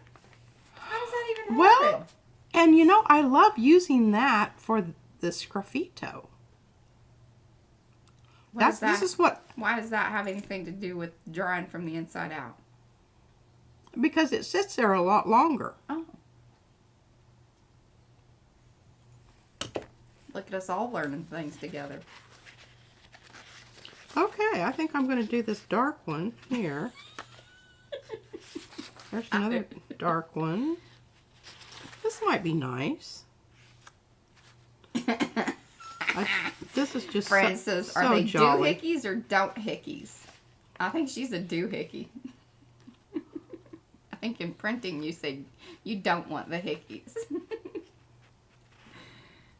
B: How does that even happen?
A: Well, and you know, I love using that for the sgraffito. This is what,
B: Why does that have anything to do with drying from the inside out?
A: because it sits there a lot longer.
B: Oh. Look at us all learning things together.
A: Okay, I think I'm going to do this dark one here. There's another dark one. This might be nice. This is just
B: Fran
A: so,
B: says,
A: so
B: are they
A: jolly.
B: doohickeys or don't hickeys? I think she's a doohickey. I think in printing you say you don't want the hickeys.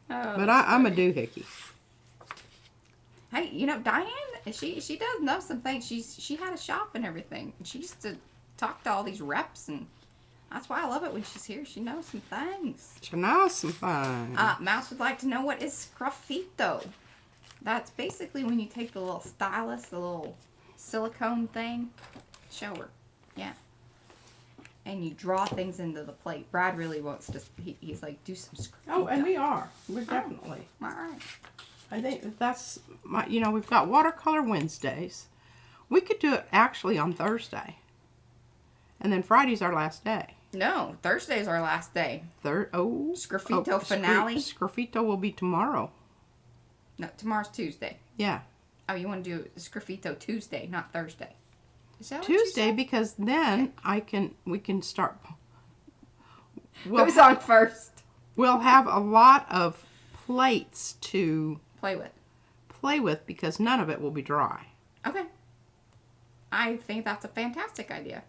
B: Oh,
A: But
B: that's
A: I'm a
B: funny.
A: doohickey.
B: Hey, you know, Diane, she does know some things. She had a shop and everything. And she used to talk to all these reps, and that's why I love it when she's here. She knows some things.
A: So now some fun.
B: Mouse would like to know, what is sgraffito? That's basically when you take the little stylus, the little silicone thing. Show her. Yeah. And you draw things into the plate. Brad really wants to, he's like, do some sgraffito.
A: Oh, and we are. We're definitely.
B: All right.
A: I think that's my, you know, we've got watercolor Wednesdays. We could do it actually on Thursday. And then Friday's our last day.
B: No, Thursday's our last day. Sgraffito finale?
A: Sgraffito will be tomorrow.
B: No, tomorrow's Tuesday.
A: Yeah.
B: Oh, you want to do Sgraffito Tuesday, not Thursday. Is that what
A: Tuesday,
B: you said?
A: because then we can start.
B: Who's on first?
A: We'll have a lot of plates to
B: Play with.
A: because none of it will be dry.
B: Okay. I think that's a fantastic idea.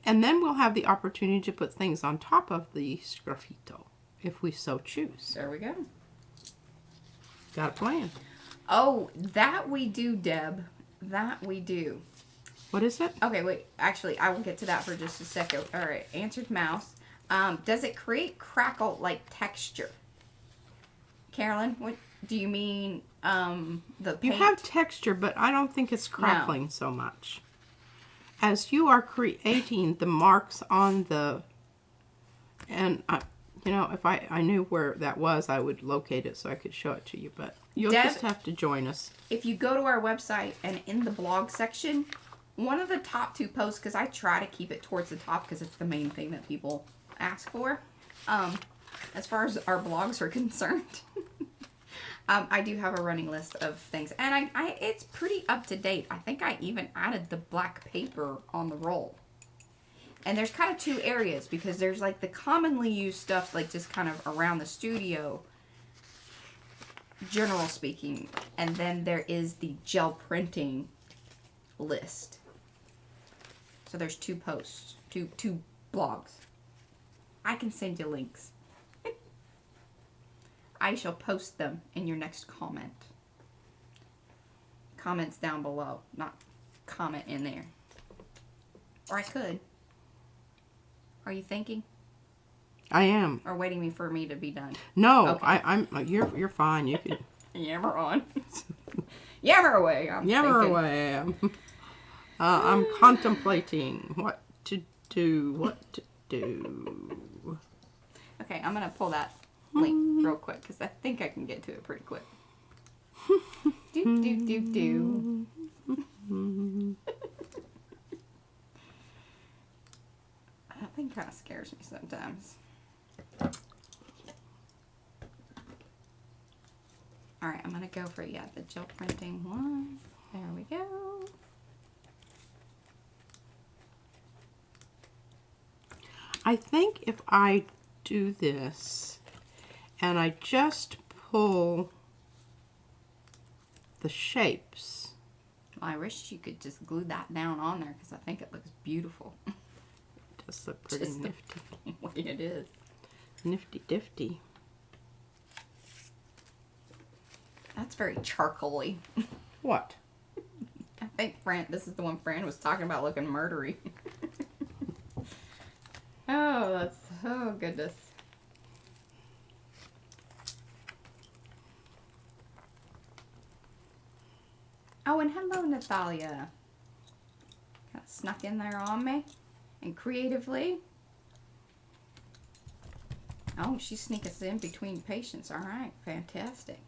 A: And then we'll have the opportunity to put things on top of the sgraffito, if we so choose.
B: There we go.
A: Got a plan.
B: Oh, that we do, Deb. That we do.
A: What is it?
B: Okay, wait. Actually, I will get to that for just a second. All right, answered mouse. Does it create crackle-like texture? Carolyn, what do you mean, the paint?
A: You have texture, but I don't think it's crackling so much. As you are creating the marks on the, and you know, if I knew where that was, I would locate it so I could show it to you, but you'll just have to join us.
B: If you go to our website and in the blog section, one of the top 2 posts, because I try to keep it towards the top because it's the main thing that people ask for, as far as our blogs are concerned. I do have a running list of things, and it's pretty up to date. I think I even added the black paper on the roll. And there's kind of 2 areas, because there's like the commonly used stuff, like just kind of around the studio, general speaking, and then there is the gel printing list. So there's 2 posts, two blogs. I can send you links. I shall post them in your next comment. Comments down below, not comment in there. Or I could. Are you thinking?
A: I am.
B: Or waiting for me to be done?
A: No,
B: okay.
A: You're fine. You can
B: yammer on. Yammer away.
A: Yammer away. I'm contemplating what to do.
B: Okay, I'm gonna pull that link real quick because I think I can get to it pretty quick. do. That thing kind of scares me sometimes. Alright, I'm gonna go for, the gel printing one. There we go.
A: I think if I do this and I just pull the shapes.
B: Well, I wish you could just glue that down on there because I think it looks beautiful.
A: It does look pretty nifty.
B: The way it is.
A: Nifty difty.
B: That's very charcoaly.
A: What?
B: I think this is the one Fran was talking about looking murdery. Oh, goodness. Oh, and hello, Natalia. Kind of snuck in there on me. And creatively. Oh, she's sneaking us in between patients. All right, fantastic.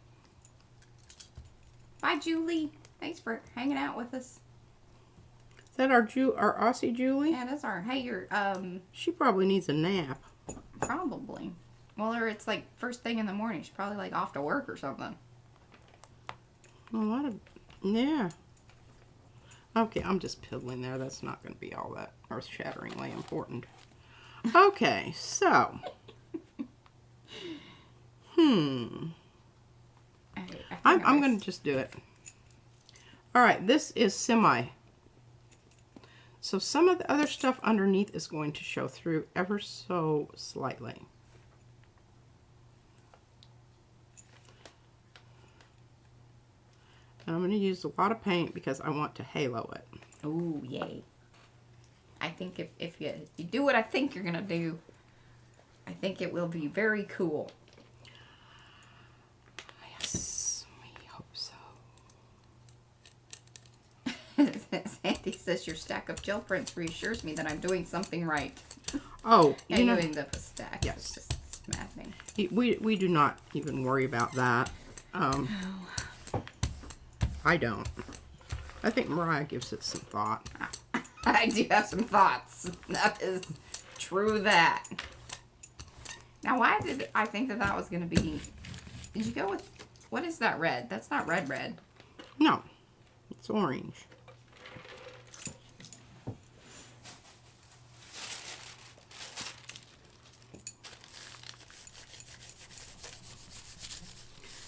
B: Bye, Julie. Thanks for hanging out with us.
A: Is that our Aussie Julie?
B: Yeah, that's our. Hey, you're
A: She probably needs a nap.
B: Probably. Well, or it's like first thing in the morning. She's probably like off to work or something.
A: Yeah. Okay, I'm just piddling there. That's not going to be all that earth-shatteringly important. Okay, so. I'm going to just do it. All right, this is semi. So some of the other stuff underneath is going to show through ever so slightly. And I'm going to use a lot of paint because I want to halo it.
B: Ooh, yay. I think if you do what I think you're going to do, I think it will be very cool.
A: Yes, we hope so.
B: Sandy says your stack of gel prints reassures me that I'm doing something right.
A: Oh,
B: you know, the stack.
A: Yes.
B: It's just maddening.
A: We do not even worry about that. I don't. I think Mariah gives it some thought.
B: I do have some thoughts. That is true that. Now, why did I think that was going to be... Did you go with... What is that red? That's not red.
A: No, it's orange.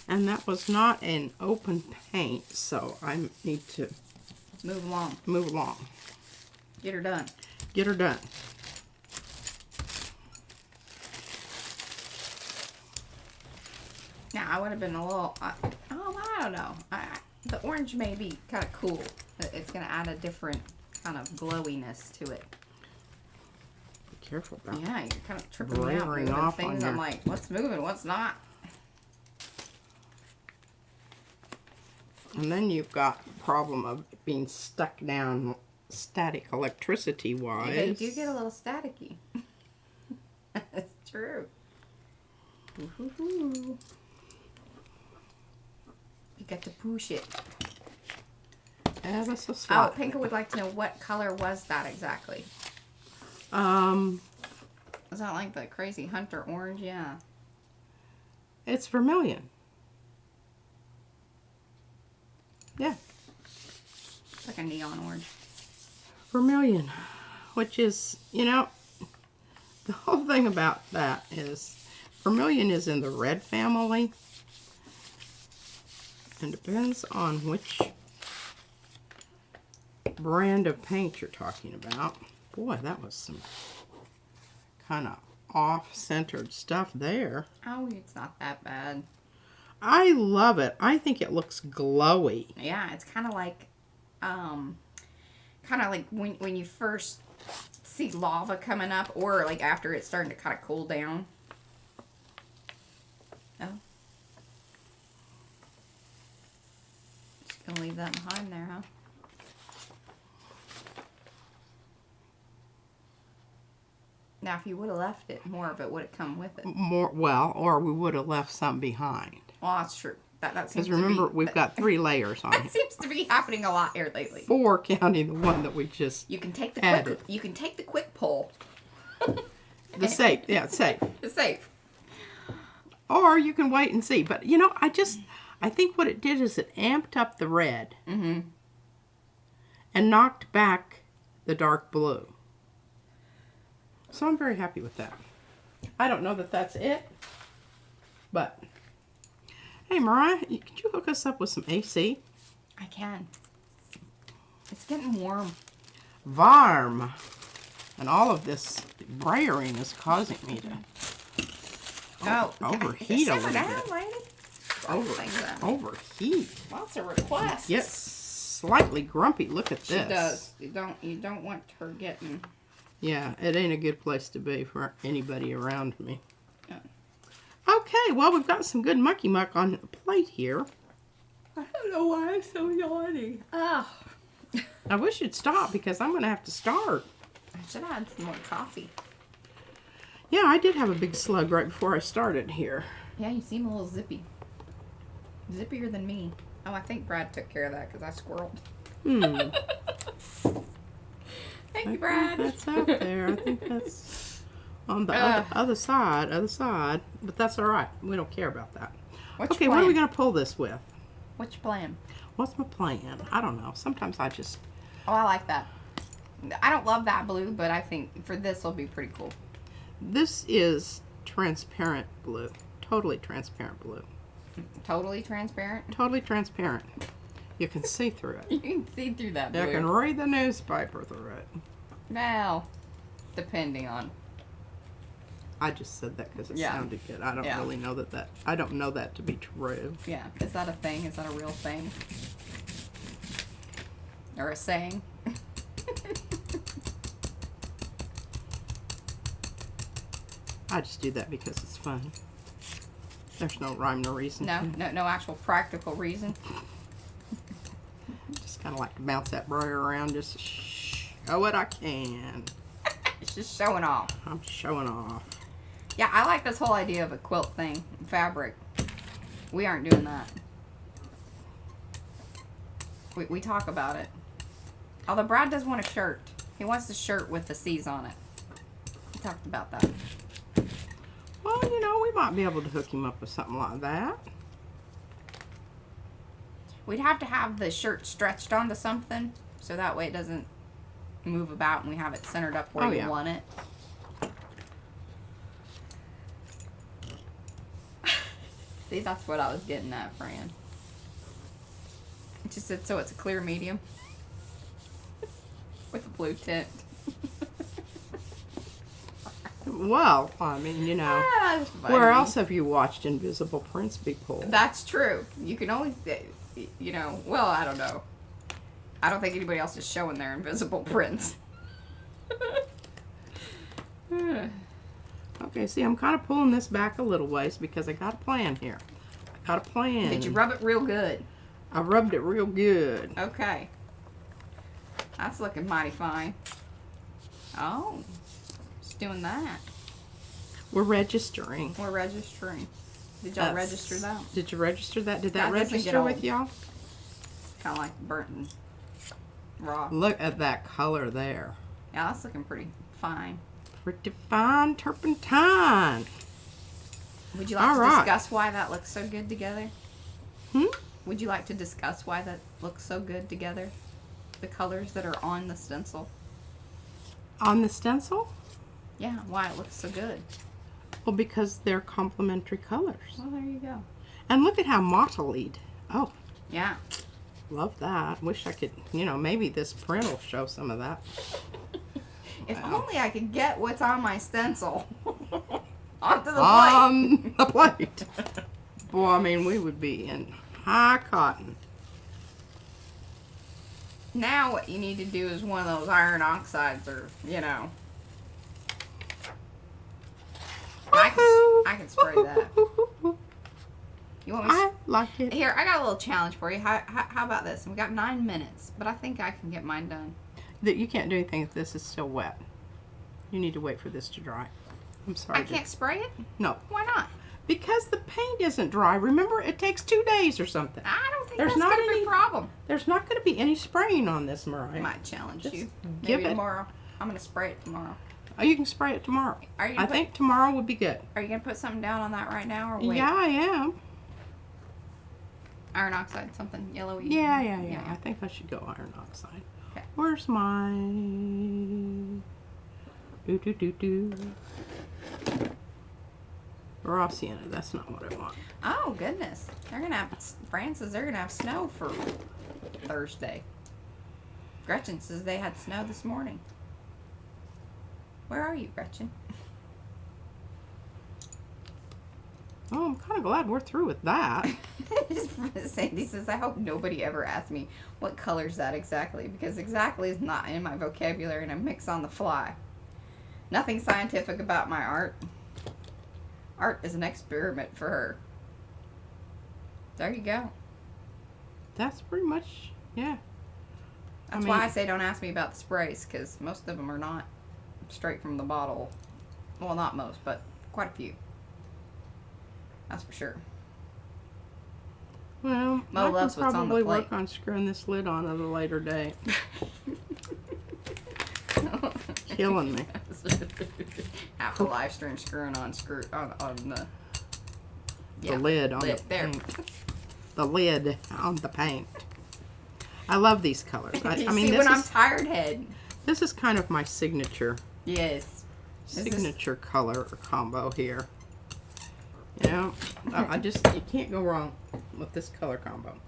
A: And that was not an open paint, so I need to
B: move along.
A: Move along.
B: Get her done.
A: Get her done.
B: Now, I would have been a little, I don't know. The orange may be kind of cool. It's going to add a different kind of glowiness to it.
A: Be careful about
B: Yeah, you're kind of tripping me out
A: layering
B: moving
A: off
B: things.
A: on
B: I'm
A: your...
B: like, what's moving, what's not?
A: And then you've got the problem of being stuck down static electricity-wise.
B: They do get a little staticky. That's true. Ooh. You got to push it.
A: Ever so
B: Oh,
A: slightly.
B: Pinker would like to know what color was that exactly.
A: Um,
B: Was that like the crazy hunter orange? Yeah.
A: it's vermilion. Yeah,
B: It's like a neon orange.
A: vermilion, which is, you know, the whole thing about that is vermilion is in the red family, and depends on which brand of paint you're talking about. Boy, that was some kind of off-centered stuff there.
B: Oh, it's not that bad.
A: I love it. I think it looks glowy.
B: Yeah, it's kind of like when you first see lava coming up, or like after it's starting to kind of cool down. Oh. Just gonna leave that behind there, huh? Now, if you would have left it, more of it would have come with it.
A: More, well, or we would have left some behind.
B: Well, that's true. That seems
A: Because
B: to
A: remember,
B: be,
A: we've got 3 layers on
B: that
A: it.
B: seems to be happening a lot here lately.
A: 4 counting the one that we just
B: You can take the
A: added.
B: quick. You can take the quick pull.
A: The safe. Yeah, it's safe.
B: It's safe.
A: Or you can wait and see. But, you know, I think what it did is it amped up the red.
B: Mm-hmm.
A: And knocked back the dark blue. So I'm very happy with that. I don't know that that's it. But, hey, Mariah, could you hook us up with some AC?
B: I can. It's getting warm.
A: Varm. And all of this brayering is causing me to overheat a little bit.
B: Lady.
A: Overheat.
B: Lots of requests.
A: Get slightly grumpy. Look at this.
B: She does. You don't want her getting.
A: Yeah, it ain't a good place to be for anybody around me.
B: Yeah.
A: Okay, well, we've got some good mucky muck on the plate here.
B: I don't know why I'm so yawny. Oh.
A: I wish you'd stop because I'm going to have to start.
B: I should have had some more coffee.
A: Yeah, I did have a big slug right before I started here.
B: Yeah, you seem a little zippy. Zippier than me. Oh, I think Brad took care of that because I squirreled. Thank you, Brad.
A: That's out there. I think that's on the other side. But that's all right. We don't care about that. Okay, what are we going to pull this with?
B: Which plan?
A: What's my plan? I don't know. Sometimes I just...
B: Oh, I like that. I don't love that blue, but I think for this will be pretty cool.
A: This is transparent blue. Totally transparent blue.
B: Totally transparent?
A: Totally transparent. You can see through it.
B: You can see through that blue.
A: You can read the newspaper through it.
B: Well, depending on.
A: I just said that because it sounded good. I don't really know that. I don't know that to be true.
B: Yeah. Is that a thing? Is that a real thing? Or a saying?
A: I just do that because it's fun. There's no rhyme or reason.
B: No actual practical reason.
A: Just kind of like to bounce that brayer around just to show what I can.
B: It's just showing off.
A: I'm showing off.
B: Yeah, I like this whole idea of a quilt thing. Fabric. We aren't doing that. We talk about it. Although Brad does want a shirt. He wants the shirt with the C's on it. We talked about that.
A: Well, you know, we might be able to hook him up with something like that.
B: We'd have to have the shirt stretched onto something, so that way it doesn't move about and we have it centered up where we want it. See, that's what I was getting at, Fran. It just said so it's a clear medium with a blue tint.
A: Well, I mean, you know,
B: That's funny.
A: where else have you watched invisible prints be pulled?
B: That's true. You can only, you know, well, I don't know. I don't think anybody else is showing their invisible prints.
A: Okay, see, I'm kind of pulling this back a little ways because I got a plan here. I got a plan.
B: Did you rub it real good?
A: I rubbed it real good.
B: Okay. That's looking mighty fine. Oh, just doing that.
A: We're registering.
B: We're registering. Did y'all register that?
A: Did you register that? Did that
B: That doesn't
A: register
B: get
A: with
B: old.
A: y'all?
B: Kind of like burnt and raw.
A: Look at that color there.
B: Yeah, that's looking pretty fine.
A: Pretty fine turpentine.
B: Would you like
A: All
B: to
A: right.
B: discuss why that looks so good together?
A: Hmm?
B: Would you like to discuss why that looks so good together? The colors that are on the stencil?
A: On the stencil?
B: Yeah, why it looks so good.
A: Well, because they're complementary colors.
B: Well, there you go.
A: And look at how mottled. Oh,
B: Yeah.
A: love that. Wish I could, you know, maybe this print will show some of that.
B: If only I could get what's on my stencil onto the plate.
A: On the plate. Boy, I mean, we would be in high cotton.
B: Now what you need to do is one of those iron oxides, or, you know. I can spray that. You want me to
A: I like it.
B: Here, I got a little challenge for you. How about this? We got 9 minutes, but I think I can get mine done.
A: That you can't do anything if this is still wet. You need to wait for this to dry. I'm sorry.
B: I can't spray it?
A: No,
B: Why not?
A: because the paint isn't dry. Remember, it takes 2 days or something.
B: I don't think
A: There's
B: that's
A: not
B: going to be
A: any-
B: a problem.
A: There's not going to be any spraying on this,
B: I
A: Mariah.
B: might challenge
A: Just
B: you.
A: give
B: Maybe
A: it.
B: tomorrow. I'm going to spray it tomorrow.
A: Oh, you can spray it tomorrow.
B: Are you
A: I
B: gonna
A: think tomorrow would be good.
B: Are you going to put something down on that right now, or wait?
A: Yeah, I am.
B: Iron oxide, something yellowy?
A: Yeah. I think I should go iron oxide.
B: Okay.
A: Where's my... Do. Raw sienna. That's not what I want.
B: Oh, goodness. They're going to have, Fran says they're going to have snow for Thursday. Gretchen says they had snow this morning. Where are you, Gretchen?
A: Oh, I'm kind of glad we're through with that.
B: Sandy says, I hope nobody ever asks me what color's that exactly, because exactly is not in my vocabulary and I mix on the fly. Nothing scientific about my art. Art is an experiment for her. There you go.
A: That's pretty much, yeah.
B: That's why I say don't ask me about the sprays, because most of them are not straight from the bottle. Well, not most, but quite a few. That's for sure.
A: Well,
B: Mo
A: I
B: loves
A: can
B: what's on the
A: probably
B: plate.
A: work on screwing this lid on at a later date. Killing me.
B: Half the live stream screwing on the
A: The lid on the
B: there.
A: paint. The lid on the paint. I love these colors. I
B: You
A: mean,
B: see,
A: this
B: when I'm
A: is,
B: tired head.
A: this is kind of my signature
B: Yes.
A: color combo here. You know, you can't go wrong with this color combo.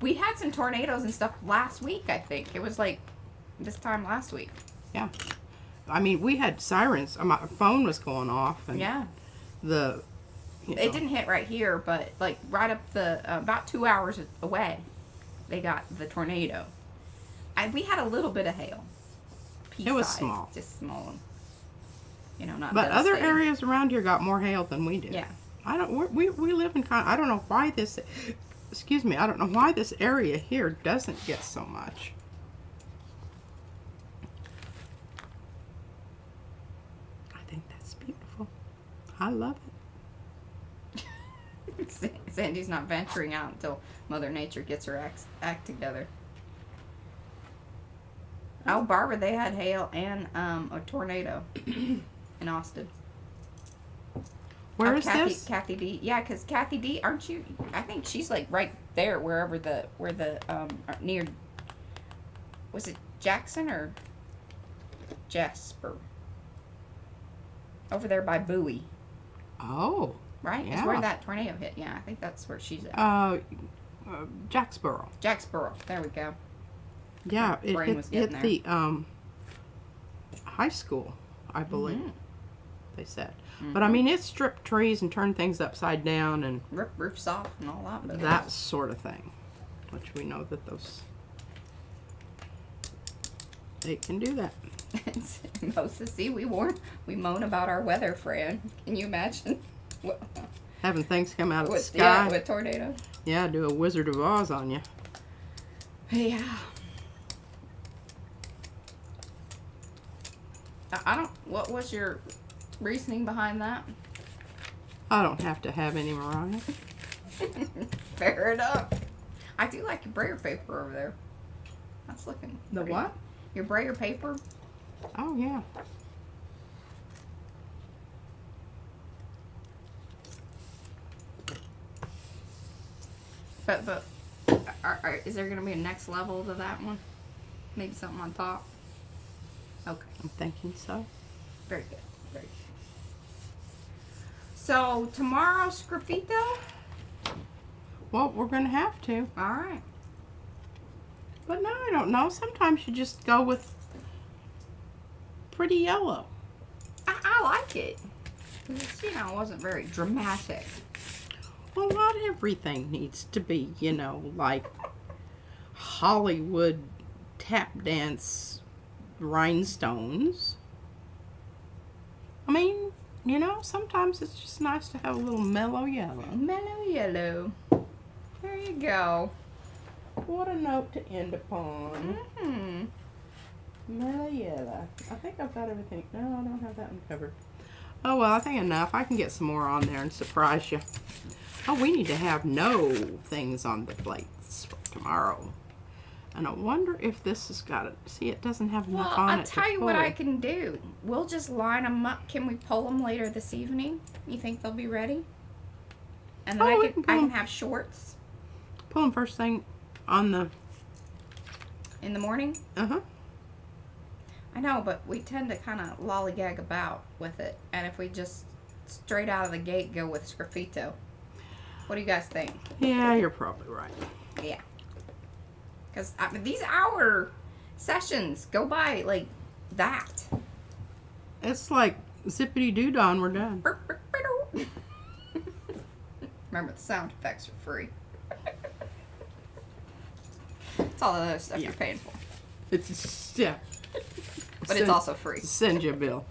B: We had some tornadoes and stuff last week, I think. It was like this time last week.
A: Yeah. I mean, we had sirens. My phone was going off. And
B: Yeah.
A: The... you know,
B: It didn't hit right here, but like right up the, about 2 hours away, they got the tornado. We had a little bit of hail.
A: It was
B: Pea-sized,
A: small.
B: Just small. You know, not
A: But other
B: devastating.
A: areas around here got more hail than we did.
B: Yeah.
A: I don't. We live in kind. I don't know why this. Excuse me. I don't know why this area here doesn't get so much. I think that's beautiful. I love it.
B: Sandy's not venturing out until Mother Nature gets her act together. Oh, Barbara, they had hail and a tornado in Austin.
A: Where is
B: Kathy,
A: this?
B: Kathy D. Yeah, because Kathy D. Aren't you? I think she's like right there, where the near. Was it Jackson or Jasper? Over there by Bowie,
A: Oh.
B: right?
A: Yeah.
B: It's where that tornado hit. Yeah, I think that's where she's at.
A: Jacksboro.
B: Jacksboro. There we go.
A: Yeah,
B: My brain was
A: hit
B: getting
A: the high school, I believe.
B: Mhm.
A: they said. But I mean, it stripped trees and turned things upside down and
B: Rip roofs off and all that. But
A: that sort of thing, which we know that those, they can do that.
B: Moses, see, we moan about our weather, Fran. Can you imagine?
A: Having things come out of the
B: With,
A: sky.
B: yeah, with tornadoes.
A: Yeah, do a Wizard of Oz on you.
B: Yeah. I don't. What was your reasoning behind that?
A: I don't have to have any, Mariah.
B: Fair enough. I do like your brayer paper over there. That's looking.
A: The
B: pretty.
A: what?
B: Your brayer paper.
A: Oh, yeah.
B: But is there going to be a next level to that one? Maybe something on top? Okay.
A: I'm thinking so.
B: Very good. Very good. So, tomorrow, Sgraffito?
A: Well, we're going to have to.
B: All right.
A: But no, I don't know. Sometimes you just go with pretty yellow.
B: I like it. It's, you know, it wasn't very dramatic.
A: Well, not everything needs to be, you know, like Hollywood tap dance rhinestones. I mean, you know, sometimes it's just nice to have a little mellow yellow.
B: Mellow yellow. There you go.
A: What a note to end upon.
B: Mm-hmm.
A: Mellow yellow. I think I've got everything. No, I don't have that one covered. Oh, well, I think enough. I can get some more on there and surprise you. Oh, we need to have no things on the plates for tomorrow. And I wonder if this has got it. See, it doesn't have enough on it.
B: I'll tell you what I can do. We'll just line them up. Can we pull them later this evening? You think they'll be ready? And then I can have shorts.
A: Pull them first thing on the...
B: In the morning?
A: Uh-huh.
B: I know, but we tend to kind of lollygag about with it. And if we just straight out of the gate go with Sgraffito. What do you guys think?
A: Yeah, you're probably right.
B: Yeah. Because I mean, these hour sessions go by like that.
A: It's like zippity-doo-dah and we're done.
B: Remember, the sound effects are free. It's all the other stuff you're paying for.
A: It's, yeah.
B: But it's also free.
A: Send you a bill.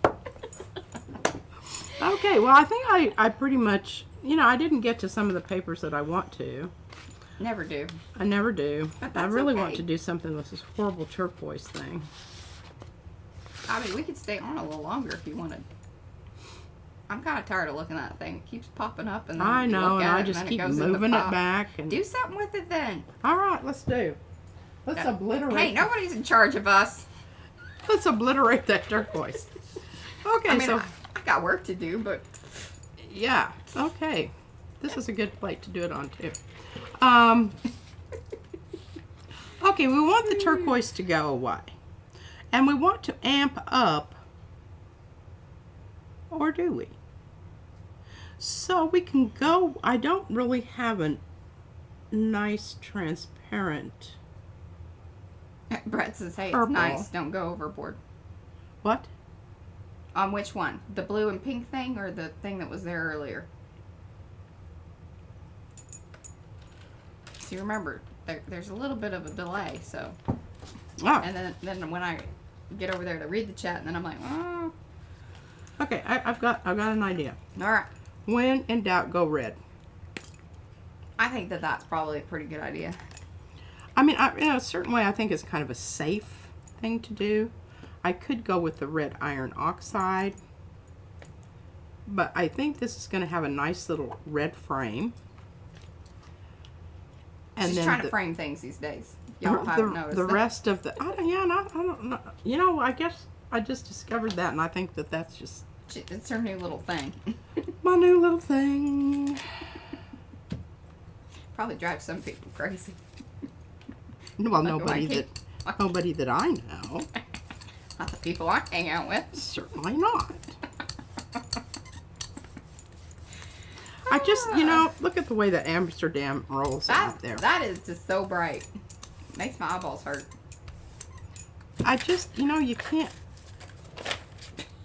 A: Okay, well, I think I pretty much, you know, I didn't get to some of the papers that I want to.
B: Never do.
A: I never do. I really want
B: okay.
A: to do something with this horrible turquoise thing.
B: I mean, we could stay on a little longer if you wanted. I'm kind of tired of looking at that thing. It keeps popping up, and then
A: I
B: you
A: know,
B: look
A: and
B: at
A: I
B: it,
A: just
B: and
A: keep
B: then it goes in the
A: moving it
B: pop.
A: back. And
B: Do something with it then.
A: all right, let's do. Let's obliterate.
B: Hey, nobody's in charge of us.
A: Let's obliterate that turquoise. Okay,
B: I mean,
A: so
B: I got work to do, but
A: yeah, okay. This is a good plate to do it on too. Okay, we want the turquoise to go away. And we want to amp up, or do we? So we can go, I don't really have a nice transparent.
B: Brett says, hey, it's
A: Purple.
B: nice. Don't go overboard.
A: What?
B: On which one? The blue and pink thing or the thing that was there earlier? So you remember, there's a little bit of a delay, so.
A: Oh.
B: And then when I get over there to read the chat, and then I'm like, oh.
A: Okay, I've got an idea.
B: All right.
A: When in doubt, go red.
B: I think that's probably a pretty good idea.
A: I mean, in a certain way, I think it's kind of a safe thing to do. I could go with the red iron oxide, but I think this is going to have a nice little red frame. And
B: She's
A: then
B: trying to frame things these days. Y'all haven't noticed
A: the
B: that.
A: rest of the, I don't know. You know, I guess I just discovered that, and I think that that's just
B: It's her new little thing.
A: my new little thing.
B: Probably drives some people crazy.
A: Well,
B: Like,
A: nobody that I know.
B: Not the people I hang out with.
A: Certainly not. I just, you know, look at the way that Amsterdam rolls out there.
B: That is just so bright. Makes my eyeballs hurt.
A: I just, you know, you can't.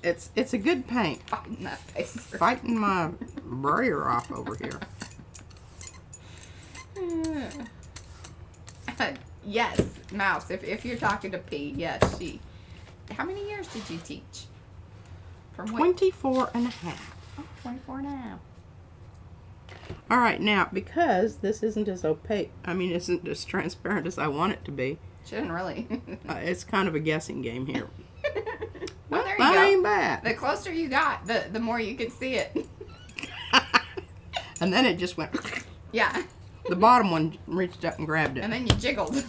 A: It's a good paint.
B: Fighting that paper.
A: Fighting my brayer off over here.
B: Yes, Mouse. If you're talking to P, yes, she. How many years did you teach? From what?
A: 24 and a half.
B: Oh, 24 and a half.
A: All right, now, because this isn't as opaque, isn't as transparent as I want it to be.
B: Shouldn't really.
A: It's kind of a guessing game here.
B: Well, there you
A: that
B: go.
A: ain't bad.
B: The closer you got, the more you could see it.
A: And then it just went.
B: Yeah.
A: The bottom one reached up and grabbed it.
B: And then you jiggled.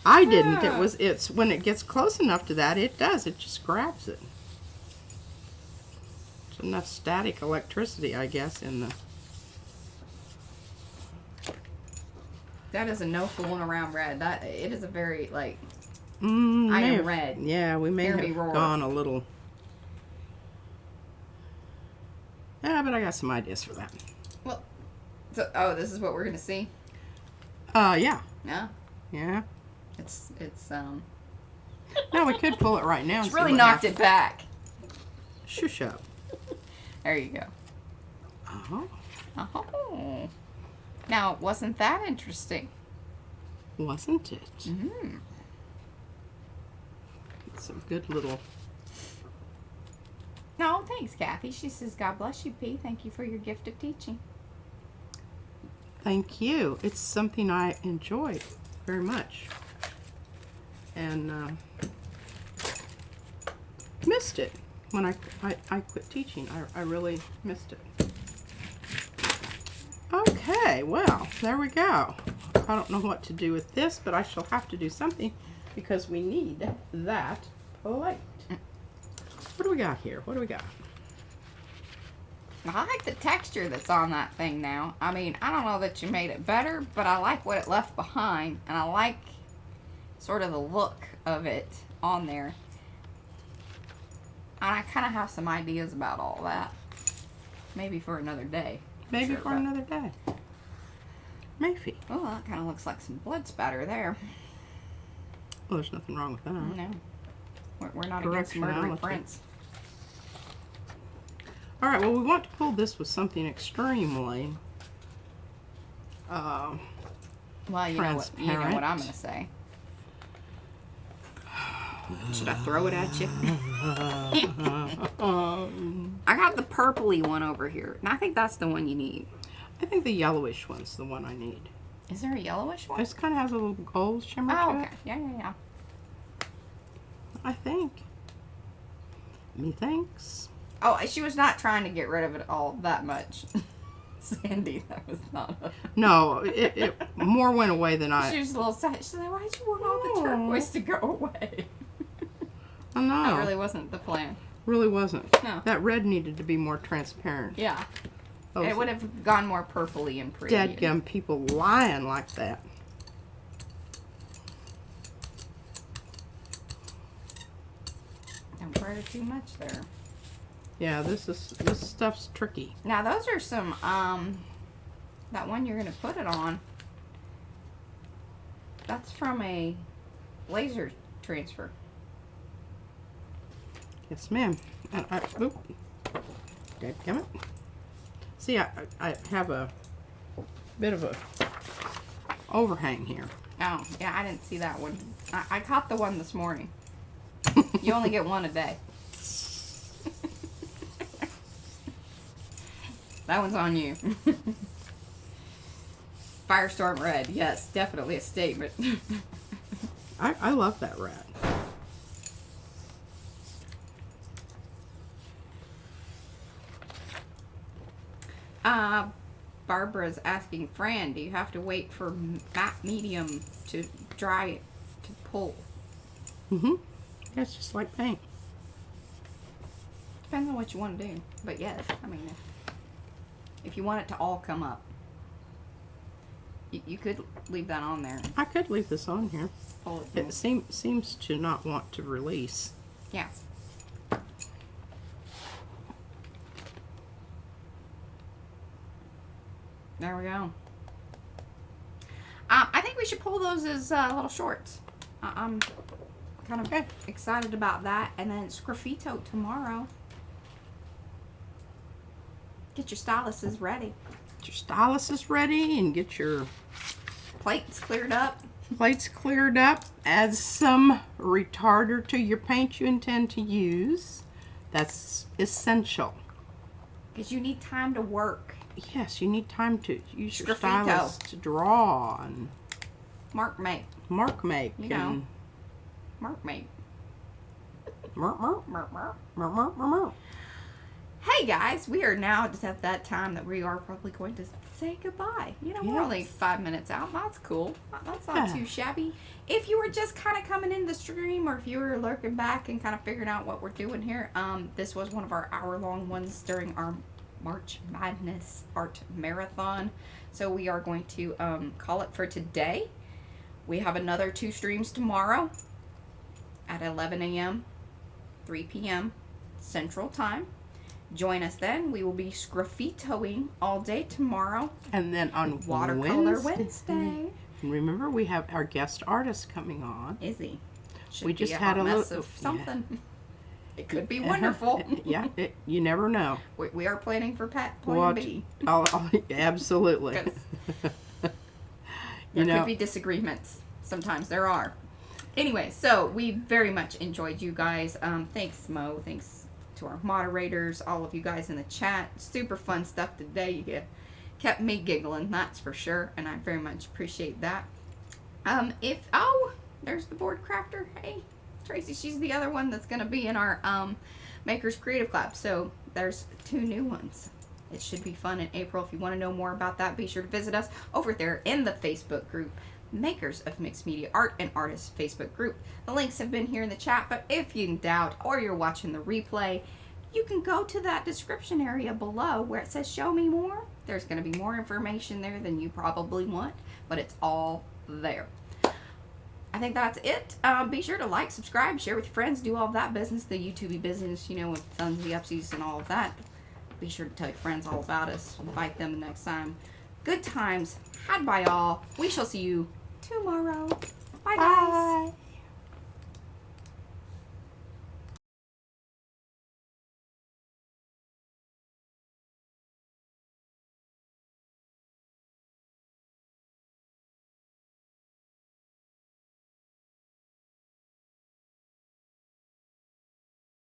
A: I didn't. It's when it gets close enough to that, it does. It just grabs it. There's enough static electricity, I guess, in the.
B: That is a no fooling around red. It is a very I am red.
A: Yeah, we may have gone a little. Yeah, but I got some ideas for that.
B: Well, this is what we're gonna see.
A: Yeah.
B: Yeah.
A: Yeah.
B: It's
A: No, we could pull it right now.
B: It's really knocked it back.
A: Shush up.
B: There you go.
A: Oh.
B: Oh. Now, wasn't that interesting?
A: Wasn't it?
B: Mm-hmm.
A: Some good little.
B: No, thanks, Kathy. She says, God bless you, P. Thank you for your gift of teaching.
A: Thank you. It's something I enjoy very much. And missed it when I quit teaching. I really missed it. Okay, well, there we go. I don't know what to do with this, but I shall have to do something because we need that plate. What do we got here? What do we got?
B: I like the texture that's on that thing now. I don't know that you made it better, but I like what it left behind, and I like sort of the look of it on there. And I kind of have some ideas about all that. Maybe for another day.
A: Maybe for another day. Maybe.
B: Oh, that kind of looks like some blood spatter there.
A: Well, there's nothing wrong with that.
B: No. We're not against murdering prints.
A: All right, well, we want to pull this with something extremely
B: well, you know what I'm going to say. Should I throw it at you? I got the purpley one over here, and I think that's the one you need.
A: I think the yellowish one's the one I need.
B: Is there a yellowish one?
A: It kind of has a little gold shimmer to
B: okay.
A: it.
B: Yeah.
A: I think. Methinks.
B: Oh, she was not trying to get rid of it all that much. Sandy, that was not a...
A: No, it more went away than I...
B: She was a little sad. She's like, why'd you want all the turquoise to go away?
A: I know.
B: That really wasn't the plan.
A: Really wasn't.
B: No.
A: That red needed to be more transparent.
B: Yeah.
A: Those
B: it would have gone more purpley and pretty.
A: Dadgum people lying like that.
B: Don't spread it too much there.
A: Yeah, this stuff's tricky.
B: Now those are some that one you're gonna put it on. That's from a laser transfer.
A: Yes, ma'am. Oop. Dadgum it. See, I have a bit of a overhang here.
B: Oh, yeah, I didn't see that one. I caught the one this morning. You only get one a day. That one's on you. Firestorm red. Yes, definitely a statement.
A: I love that red.
B: Barbara's asking, Fran, do you have to wait for matte medium to dry it to pull?
A: Mm-hmm. That's just like paint.
B: Depends on what you want to do. But yes, I mean, if you want it to all come up, you could leave that on there.
A: I could leave this on here.
B: Pull
A: It seems to not want to release.
B: Yeah. There we go. I think we should pull those as little shorts. I'm kind of excited about that. And then Sgraffito tomorrow. Get your styluses ready.
A: Get your styluses ready and get your
B: plates cleared up. Add some retarder to your paint you intend to use. That's essential. Because you need time to work.
A: Yes, you need time to use your stylus to draw and
B: mark make.
A: You know.
B: Mark make.
A: Mark.
B: Hey guys, we are now just at that time that we are probably going to say goodbye. You know, we're only 5 minutes out. That's cool. That's not too shabby. If you were just kind of coming in the stream, or if you were lurking back and kind of figuring out what we're doing here, this was one of our hour-long ones during our March Madness Art Marathon. So we are going to call it for today. We have another 2 streams tomorrow at 11 a.m., 3 p.m. Central Time. Join us then. We will be sgraffitoing all day tomorrow.
A: And then on
B: Watercolor Wednesday.
A: And remember, we have our guest artist coming on.
B: Izzy.
A: We just had a little
B: of something. Yeah. It could be wonderful.
A: Yeah, you never know.
B: We are planning for Plan B.
A: Absolutely.
B: There could be disagreements. Sometimes there are. Anyway, so we very much enjoyed you guys. Thanks, Mo. Thanks to our moderators, all of you guys in the chat. Super fun stuff today. You kept me giggling, that's for sure, and I very much appreciate that. There's the board crafter. Hey, Tracy, she's the other one that's going to be in our Makers Creative Club. So there's 2 new ones. It should be fun in April. If you want to know more about that, be sure to visit us over there in the Facebook group, Makers of Mixed Media Art and Artists Facebook group. The links have been here in the chat, but if you in doubt or you're watching the replay, you can go to that description area below where it says show me more. There's going to be more information there than you probably want, but it's all there. I think that's it. Be sure to like, subscribe, share with your friends, do all of that business, the YouTube business, you know, with thumbs, the upsies and all of that. Be sure to tell your friends all about us. Invite them the next time. Good times had by all. We shall see you tomorrow. Bye, guys.